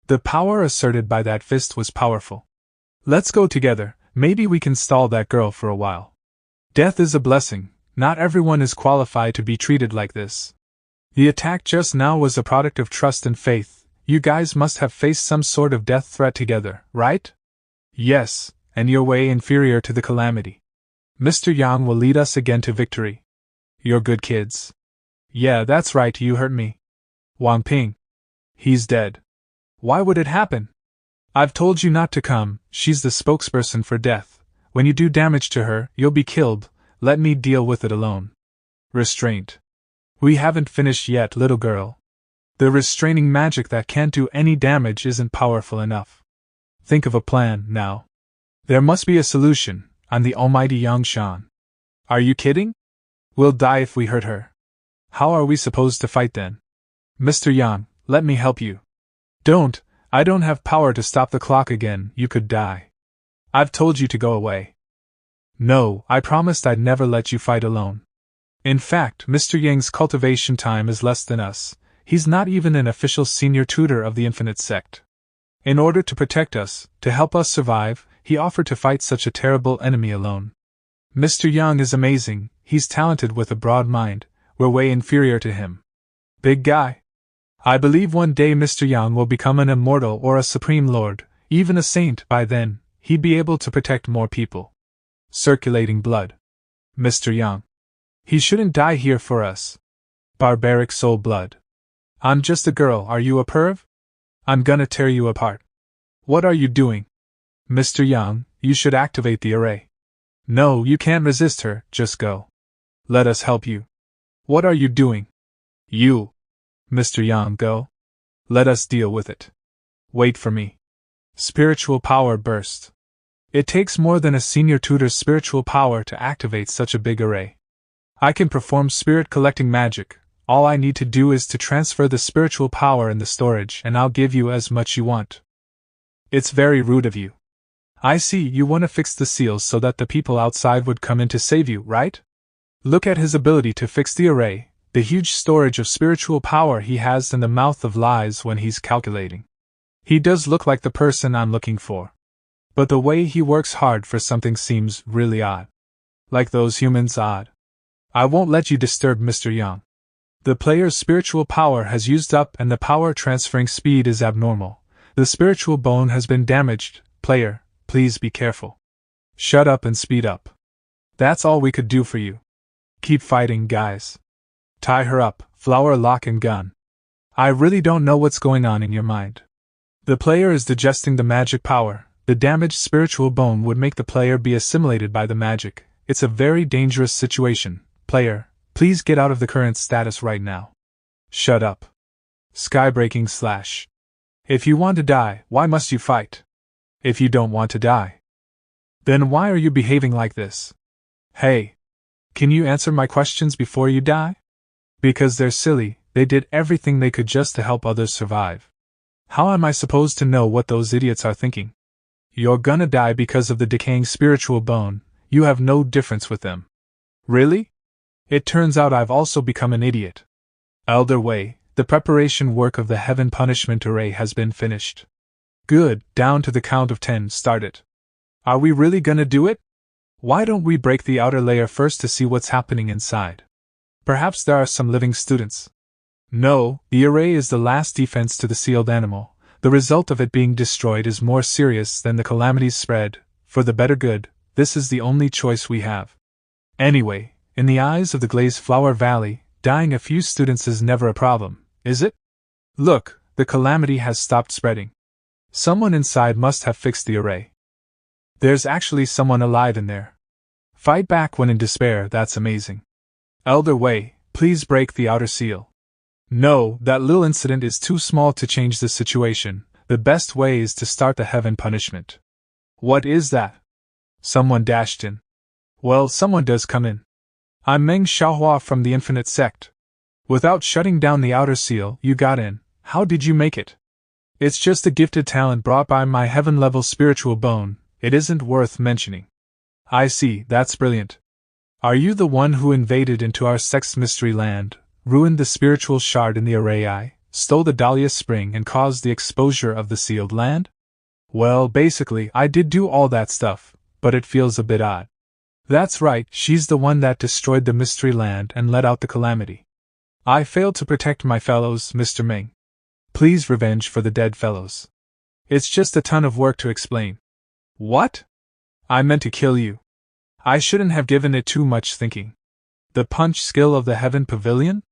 The power asserted by that fist was powerful. Let's go together, maybe we can stall that girl for a while. Death is a blessing, not everyone is qualified to be treated like this. The attack just now was a product of trust and faith. You guys must have faced some sort of death threat together, right? Yes, and you're way inferior to the calamity. Mr. Yang will lead us again to victory. You're good kids. Yeah, that's right, you hurt me. Wang Ping. He's dead. Why would it happen? I've told you not to come, she's the spokesperson for death. When you do damage to her, you'll be killed. Let me deal with it alone. Restraint. We haven't finished yet, little girl. The restraining magic that can't do any damage isn't powerful enough. Think of a plan, now. There must be a solution. I'm the almighty Yang Shan. Are you kidding? We'll die if we hurt her. How are we supposed to fight then? Mr. Yang, let me help you. Don't, I don't have power to stop the clock again, you could die. I've told you to go away. No, I promised I'd never let you fight alone. In fact, Mr. Yang's cultivation time is less than us. He's not even an official senior tutor of the Infinite Sect. In order to protect us, to help us survive, he offered to fight such a terrible enemy alone. Mr. Yang is amazing, he's talented with a broad mind, we're way inferior to him. Big guy. I believe one day Mr. Yang will become an immortal or a supreme lord, even a saint. By then, he'd be able to protect more people. Circulating blood. Mr. Yang. He shouldn't die here for us. Barbaric soul blood. I'm just a girl, are you a perv? I'm gonna tear you apart. What are you doing? Mr. Yang, you should activate the array. No, you can't resist her, just go. Let us help you. What are you doing? You. Mr. Yang, go. Let us deal with it. Wait for me. Spiritual power burst. It takes more than a senior tutor's spiritual power to activate such a big array. I can perform spirit collecting magic. All I need to do is to transfer the spiritual power in the storage and I'll give you as much you want. It's very rude of you. I see, you want to fix the seals so that the people outside would come in to save you, right? Look at his ability to fix the array, the huge storage of spiritual power he has, and the mouth of lies when he's calculating. He does look like the person I'm looking for. But the way he works hard for something seems really odd. Like those humans odd. I won't let you disturb Mr. Yang. The player's spiritual power has used up and the power transferring speed is abnormal. The spiritual bone has been damaged. Player, please be careful. Shut up and speed up. That's all we could do for you. Keep fighting, guys. Tie her up, flower, lock and gun. I really don't know what's going on in your mind. The player is digesting the magic power. The damaged spiritual bone would make the player be assimilated by the magic. It's a very dangerous situation. Player, please get out of the current status right now. Shut up. Skybreaking slash. If you want to die, why must you fight? If you don't want to die, then why are you behaving like this? Hey, can you answer my questions before you die? Because they're silly, they did everything they could just to help others survive. How am I supposed to know what those idiots are thinking? You're gonna die because of the decaying spiritual bone, you have no difference with them. Really? It turns out I've also become an idiot. Elder Wei, the preparation work of the Heaven Punishment Array has been finished. Good, down to the count of 10, start it. Are we really gonna do it? Why don't we break the outer layer first to see what's happening inside? Perhaps there are some living students. No, the array is the last defense to the sealed animal. The result of it being destroyed is more serious than the calamities spread. For the better good, this is the only choice we have. Anyway, in the eyes of the Glazed Flower Valley, dying a few students is never a problem, is it? Look, the calamity has stopped spreading. Someone inside must have fixed the array. There's actually someone alive in there. Fight back when in despair, that's amazing. Elder Wei, please break the outer seal. No, that little incident is too small to change the situation. The best way is to start the heaven punishment. What is that? Someone dashed in. Well, someone does come in. I'm Meng Xiaohua from the Infinite Sect. Without shutting down the outer seal, you got in. How did you make it? It's just a gifted talent brought by my heaven-level spiritual bone. It isn't worth mentioning. I see, that's brilliant. Are you the one who invaded into our sect's mystery land, ruined the spiritual shard in the array eye, stole the Dahlia Spring and caused the exposure of the sealed land? Well, basically, I did do all that stuff, but it feels a bit odd. That's right, she's the one that destroyed the mystery land and let out the calamity. I failed to protect my fellows, Mr. Ming. Please revenge for the dead fellows. It's just a ton of work to explain. What? I meant to kill you. I shouldn't have given it too much thinking. The punch skill of the Heaven Pavilion?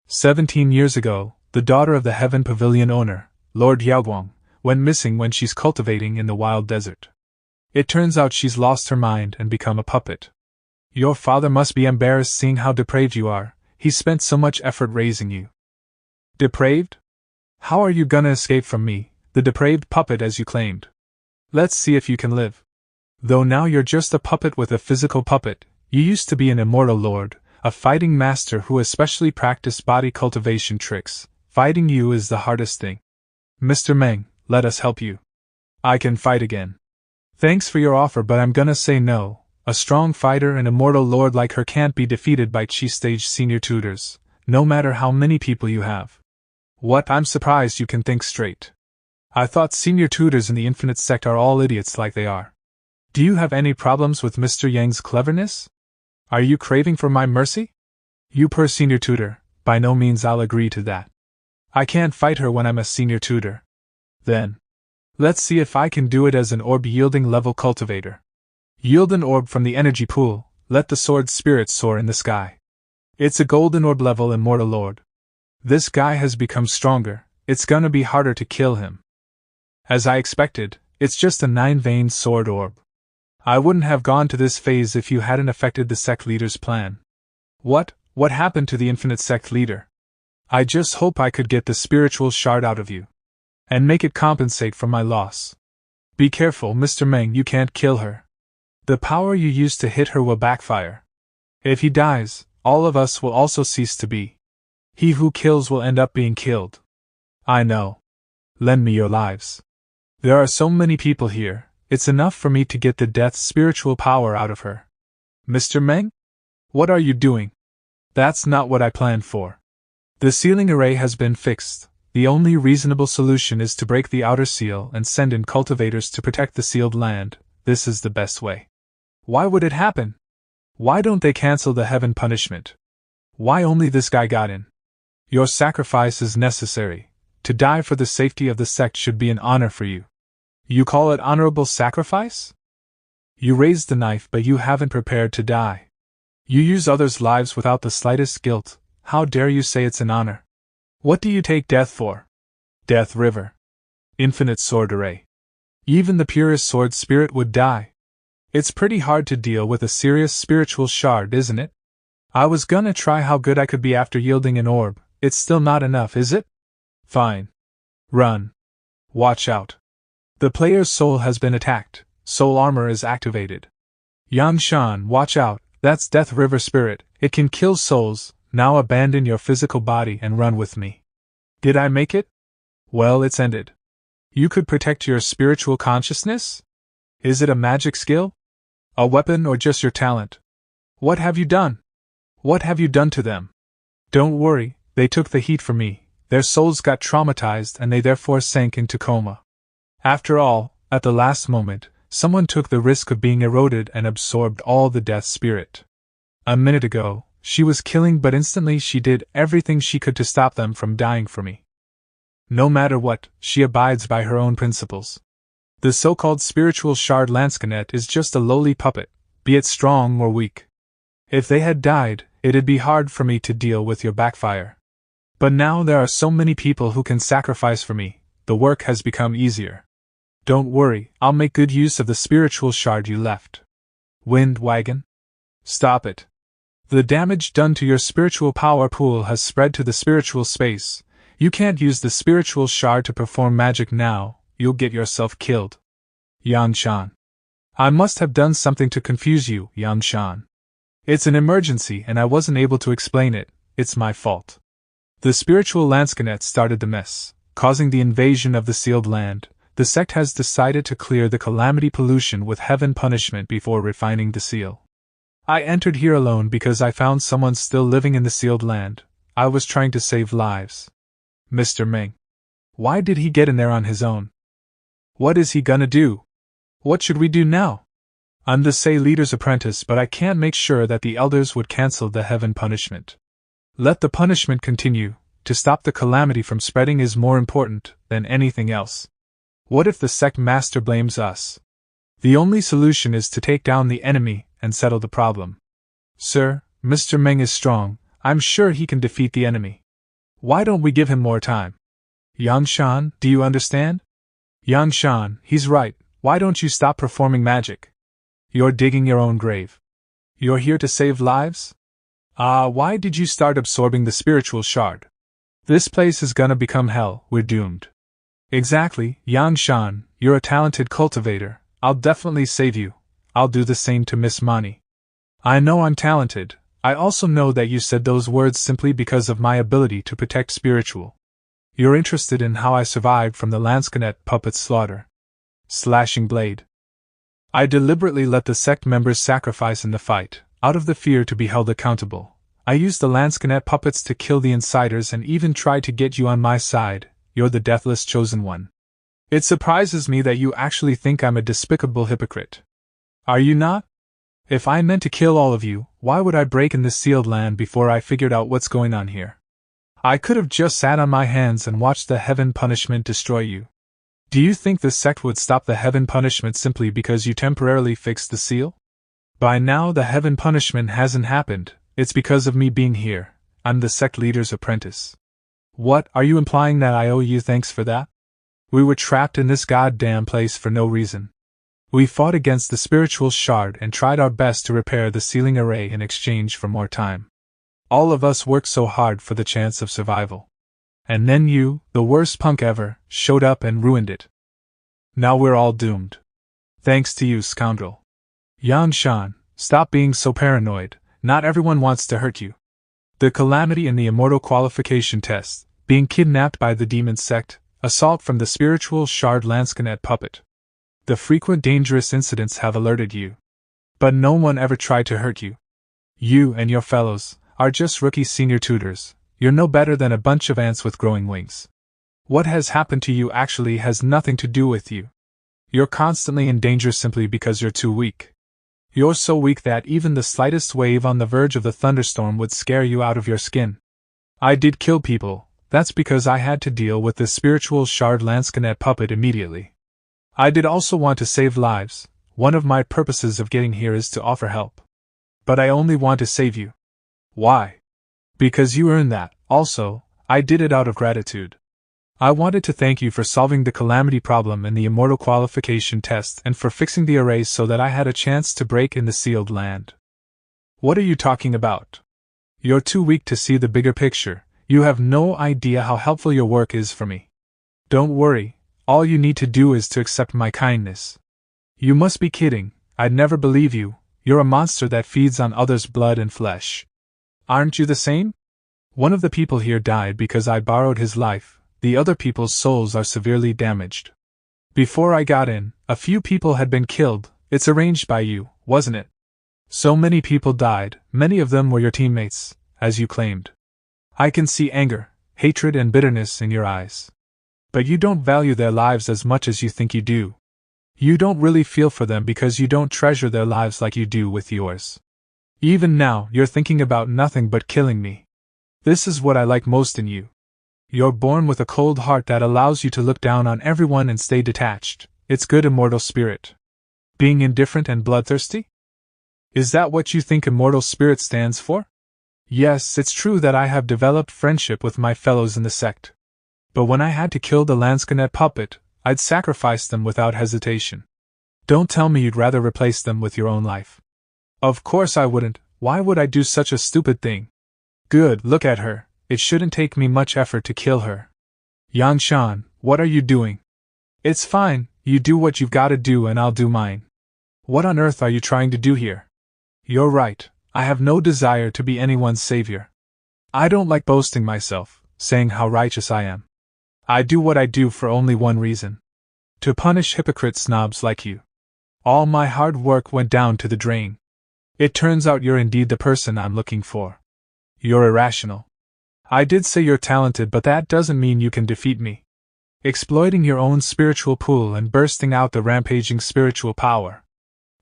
17 years ago, the daughter of the Heaven Pavilion owner, Lord Yaoguang, went missing when she's cultivating in the wild desert. It turns out she's lost her mind and become a puppet. Your father must be embarrassed seeing how depraved you are. He spent so much effort raising you. Depraved? How are you gonna escape from me, the depraved puppet as you claimed? Let's see if you can live. Though now you're just a puppet with a physical puppet, you used to be an immortal lord, a fighting master who especially practiced body cultivation tricks. Fighting you is the hardest thing. Mr. Meng, let us help you. I can fight again. Thanks for your offer, but I'm gonna say no. A strong fighter and immortal lord like her can't be defeated by Chi-stage senior tutors, no matter how many people you have. What? I'm surprised you can think straight. I thought senior tutors in the Infinite Sect are all idiots like they are. Do you have any problems with Mr. Yang's cleverness? Are you craving for my mercy? You per senior tutor, by no means I'll agree to that. I can't fight her when I'm a senior tutor. Then, let's see if I can do it as an orb-yielding level cultivator. Yield an orb from the energy pool, let the sword spirit soar in the sky. It's a golden orb level immortal lord. This guy has become stronger, it's gonna be harder to kill him. As I expected, it's just a 9-vein sword orb. I wouldn't have gone to this phase if you hadn't affected the sect leader's plan. What happened to the Infinite Sect leader? I just hope I could get the spiritual shard out of you. And make it compensate for my loss. Be careful, Mr. Meng, you can't kill her. The power you used to hit her will backfire. If he dies, all of us will also cease to be. He who kills will end up being killed. I know. Lend me your lives. There are so many people here, it's enough for me to get the death's spiritual power out of her. Mr. Meng? What are you doing? That's not what I planned for. The sealing array has been fixed. The only reasonable solution is to break the outer seal and send in cultivators to protect the sealed land. This is the best way. Why would it happen? Why don't they cancel the heaven punishment? Why only this guy got in? Your sacrifice is necessary. To die for the safety of the sect should be an honor for you. You call it honorable sacrifice? You raised the knife, but you haven't prepared to die. You use others' lives without the slightest guilt. How dare you say it's an honor? What do you take death for? Death River. Infinite sword array. Even the purest sword spirit would die. It's pretty hard to deal with a serious spiritual shard, isn't it? I was gonna try how good I could be after yielding an orb. It's still not enough, is it? Fine. Run. Watch out. The player's soul has been attacked. Soul armor is activated. Yang Shan, watch out, that's Death River Spirit, it can kill souls. Now abandon your physical body and run with me. Did I make it? Well, it's ended. You could protect your spiritual consciousness? Is it a magic skill? A weapon or just your talent? What have you done? What have you done to them? Don't worry, they took the heat from me. Their souls got traumatized and they therefore sank into coma. After all, at the last moment, someone took the risk of being eroded and absorbed all the death spirit. A minute ago, she was killing, but instantly she did everything she could to stop them from dying for me. No matter what, she abides by her own principles. The so-called spiritual shard Lanscanet is just a lowly puppet, be it strong or weak. If they had died, it'd be hard for me to deal with your backfire. But now there are so many people who can sacrifice for me, the work has become easier. Don't worry, I'll make good use of the spiritual shard you left. Wind wagon? Stop it. The damage done to your spiritual power pool has spread to the spiritual space. You can't use the spiritual shard to perform magic now, you'll get yourself killed. Yan Shan. I must have done something to confuse you, Yan Shan. It's an emergency and I wasn't able to explain it, it's my fault. The spiritual Lanscanet started the mess, causing the invasion of the sealed land. The sect has decided to clear the calamity pollution with heaven punishment before refining the seal. I entered here alone because I found someone still living in the sealed land. I was trying to save lives. Mr. Ming. Why did he get in there on his own? What is he gonna do? What should we do now? I'm the Say leader's apprentice, but I can't make sure that the elders would cancel the heaven punishment. Let the punishment continue. To stop the calamity from spreading is more important than anything else. What if the sect master blames us? The only solution is to take down the enemy and settle the problem. Sir, Mr. Meng is strong. I'm sure he can defeat the enemy. Why don't we give him more time? Yangshan, do you understand? Yangshan, he's right. Why don't you stop performing magic? You're digging your own grave. You're here to save lives? Why did you start absorbing the spiritual shard? This place is gonna become hell, we're doomed. Exactly, Yangshan, you're a talented cultivator. I'll definitely save you. I'll do the same to Miss Mani. I know I'm talented. I also know that you said those words simply because of my ability to protect spiritual. You're interested in how I survived from the Lansquenet puppet's slaughter. Slashing blade. I deliberately let the sect members sacrifice in the fight, out of the fear to be held accountable. I used the Lansquenet puppets to kill the insiders and even tried to get you on my side. You're the deathless chosen one. It surprises me that you actually think I'm a despicable hypocrite. Are you not? If I meant to kill all of you, why would I break in the sealed land before I figured out what's going on here? I could have just sat on my hands and watched the heaven punishment destroy you. Do you think the sect would stop the heaven punishment simply because you temporarily fixed the seal? By now the heaven punishment hasn't happened. It's because of me being here. I'm the sect leader's apprentice. What, are you implying that I owe you thanks for that? We were trapped in this goddamn place for no reason. We fought against the spiritual shard and tried our best to repair the sealing array in exchange for more time. All of us worked so hard for the chance of survival. And then you, the worst punk ever, showed up and ruined it. Now we're all doomed. Thanks to you, scoundrel. Yangshan, stop being so paranoid. Not everyone wants to hurt you. The calamity in the immortal qualification test, being kidnapped by the demon sect, assault from the spiritual shard Lansquenet puppet. The frequent dangerous incidents have alerted you. But no one ever tried to hurt you. You and your fellows are just rookie senior tutors. You're no better than a bunch of ants with growing wings. What has happened to you actually has nothing to do with you. You're constantly in danger simply because you're too weak. You're so weak that even the slightest wave on the verge of the thunderstorm would scare you out of your skin. I did kill people, that's because I had to deal with the spiritual shard Lansquenet puppet immediately. I did also want to save lives. One of my purposes of getting here is to offer help. But I only want to save you. Why? Because you earned that. Also, I did it out of gratitude. I wanted to thank you for solving the calamity problem in the immortal qualification test and for fixing the arrays so that I had a chance to break in the sealed land. What are you talking about? You're too weak to see the bigger picture. You have no idea how helpful your work is for me. Don't worry, all you need to do is to accept my kindness. You must be kidding, I'd never believe you. You're a monster that feeds on others' blood and flesh. Aren't you the same? One of the people here died because I borrowed his life. The other people's souls are severely damaged. Before I got in, a few people had been killed. It's arranged by you, wasn't it? So many people died, many of them were your teammates, as you claimed. I can see anger, hatred and bitterness in your eyes. But you don't value their lives as much as you think you do. You don't really feel for them because you don't treasure their lives like you do with yours. Even now, you're thinking about nothing but killing me. This is what I like most in you. You're born with a cold heart that allows you to look down on everyone and stay detached. It's good immortal spirit. Being indifferent and bloodthirsty? Is that what you think immortal spirit stands for? Yes, it's true that I have developed friendship with my fellows in the sect. But when I had to kill the Lansquenet puppet, I'd sacrifice them without hesitation. Don't tell me you'd rather replace them with your own life. Of course I wouldn't. Why would I do such a stupid thing? Good, look at her. It shouldn't take me much effort to kill her. Yangshan, what are you doing? It's fine, you do what you've got to do and I'll do mine. What on earth are you trying to do here? You're right, I have no desire to be anyone's savior. I don't like boasting myself, saying how righteous I am. I do what I do for only one reason. To punish hypocrite snobs like you. All my hard work went down to the drain. It turns out you're indeed the person I'm looking for. You're irrational. I did say you're talented, but that doesn't mean you can defeat me. Exploiting your own spiritual pool and bursting out the rampaging spiritual power.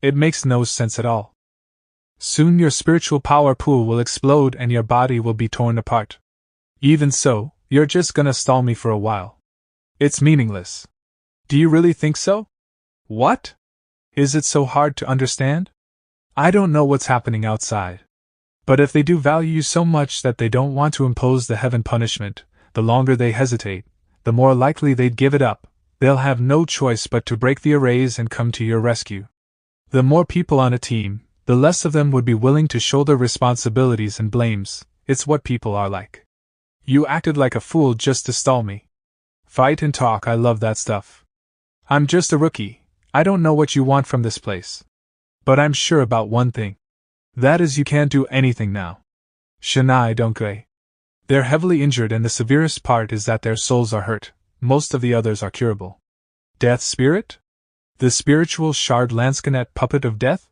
It makes no sense at all. Soon your spiritual power pool will explode and your body will be torn apart. Even so, you're just gonna stall me for a while. It's meaningless. Do you really think so? What? Is it so hard to understand? I don't know what's happening outside. But if they do value you so much that they don't want to impose the heaven punishment, the longer they hesitate, the more likely they'd give it up. They'll have no choice but to break the arrays and come to your rescue. The more people on a team, the less of them would be willing to shoulder responsibilities and blames. It's what people are like. You acted like a fool just to stall me. Fight and talk, I love that stuff. I'm just a rookie, I don't know what you want from this place. But I'm sure about one thing. That is, you can't do anything now. Shanai Donkei. They're heavily injured and the severest part is that their souls are hurt. Most of the others are curable. Death Spirit? The spiritual shard Lanscanet puppet of death?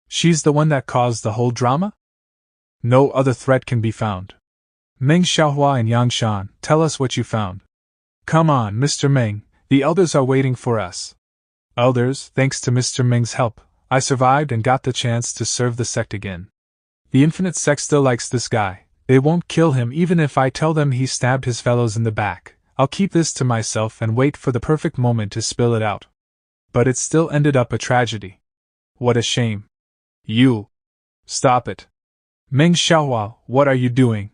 She's the one that caused the whole drama? No other threat can be found. Meng Xiaohua and Yang Shan, tell us what you found. Come on, Mr. Meng, the elders are waiting for us. Elders, thanks to Mr. Meng's help, I survived and got the chance to serve the sect again. The infinite sect still likes this guy. They won't kill him even if I tell them he stabbed his fellows in the back. I'll keep this to myself and wait for the perfect moment to spill it out. But it still ended up a tragedy. What a shame. You. Stop it. Meng Xiaohua, what are you doing?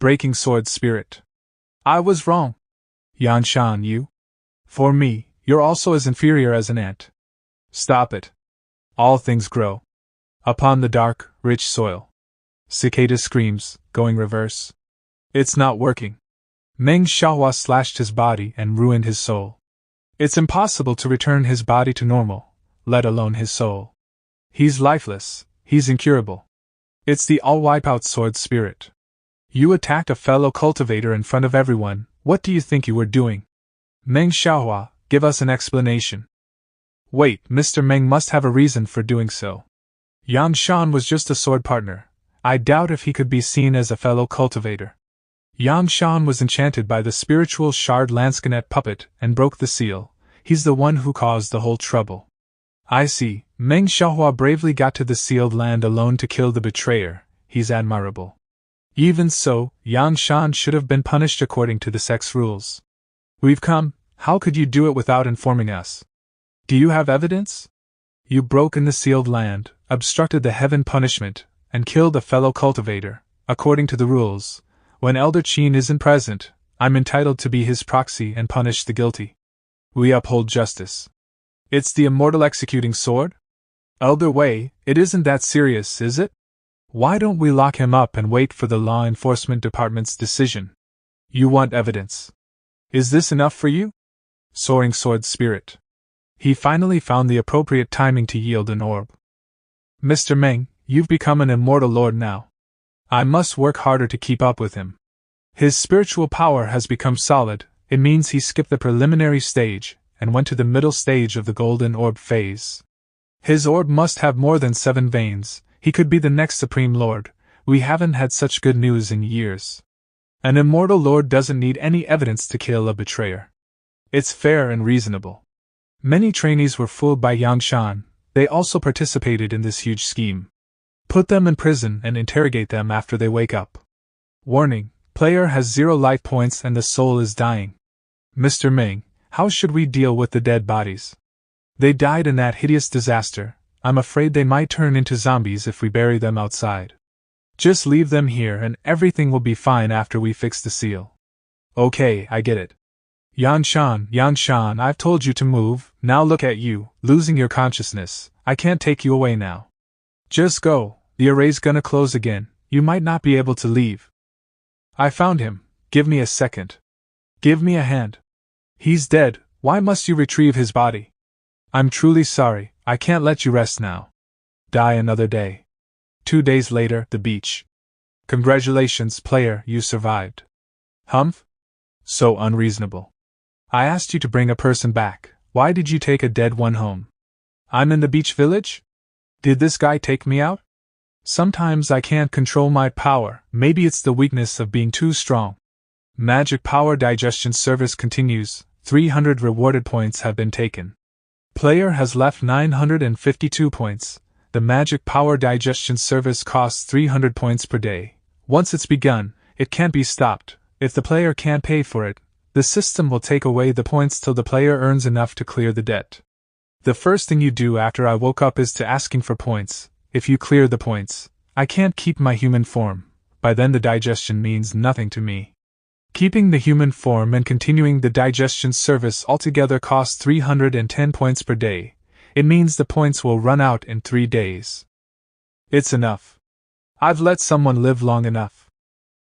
Breaking sword spirit. I was wrong. Yan Shan, you? For me, you're also as inferior as an ant. Stop it. All things grow upon the dark, rich soil. Cicada screams, going reverse. It's not working. Meng Xiaohua slashed his body and ruined his soul. It's impossible to return his body to normal, let alone his soul. He's lifeless, he's incurable. It's the all-wipe-out sword spirit. You attacked a fellow cultivator in front of everyone, what do you think you were doing? Meng Xiaohua, give us an explanation. Wait, Mr. Meng must have a reason for doing so. Yang Shan was just a sword partner. I doubt if he could be seen as a fellow cultivator. Yang Shan was enchanted by the spiritual shard Lanscanet puppet and broke the seal. He's the one who caused the whole trouble. I see. Meng Xiaohua bravely got to the sealed land alone to kill the betrayer. He's admirable. Even so, Yang Shan should have been punished according to the sect's rules. We've come. How could you do it without informing us? Do you have evidence? You broke in the sealed land, obstructed the heaven punishment, and killed a fellow cultivator. According to the rules, when Elder Qin isn't present, I'm entitled to be his proxy and punish the guilty. We uphold justice. It's the immortal executing sword? Elder Wei, it isn't that serious, is it? Why don't we lock him up and wait for the law enforcement department's decision? You want evidence. Is this enough for you? Soaring sword spirit. He finally found the appropriate timing to yield an orb. Mr. Meng, you've become an immortal lord now. I must work harder to keep up with him. His spiritual power has become solid. It means he skipped the preliminary stage and went to the middle stage of the golden orb phase. His orb must have more than 7 veins. He could be the next supreme lord. We haven't had such good news in years. An immortal lord doesn't need any evidence to kill a betrayer. It's fair and reasonable. Many trainees were fooled by Yang Shan. They also participated in this huge scheme. Put them in prison and interrogate them after they wake up. Warning: player has 0 life points and the soul is dying. Mr. Meng, how should we deal with the dead bodies? They died in that hideous disaster. I'm afraid they might turn into zombies if we bury them outside. Just leave them here and everything will be fine after we fix the seal. Okay, I get it. Yan Shan, I've told you to move, now look at you, losing your consciousness. I can't take you away now. Just go, the array's gonna close again, you might not be able to leave. I found him, give me a second. Give me a hand. He's dead, why must you retrieve his body? I'm truly sorry, I can't let you rest now. Die another day. 2 days later, the beach. Congratulations, player, you survived. Humph? So unreasonable. I asked you to bring a person back, why did you take a dead one home? I'm in the beach village? Did this guy take me out? Sometimes I can't control my power, maybe it's the weakness of being too strong. Magic power digestion service continues, 300 rewarded points have been taken. Player has left 952 points. The Magic Power Digestion Service costs 300 points per day. Once it's begun, it can't be stopped. If the player can't pay for it, the system will take away the points till the player earns enough to clear the debt. The first thing you do after I woke up is to asking for points. If you clear the points, I can't keep my human form. By then the digestion means nothing to me. Keeping the human form and continuing the digestion service altogether costs 310 points per day. It means the points will run out in 3 days. It's enough. I've let someone live long enough.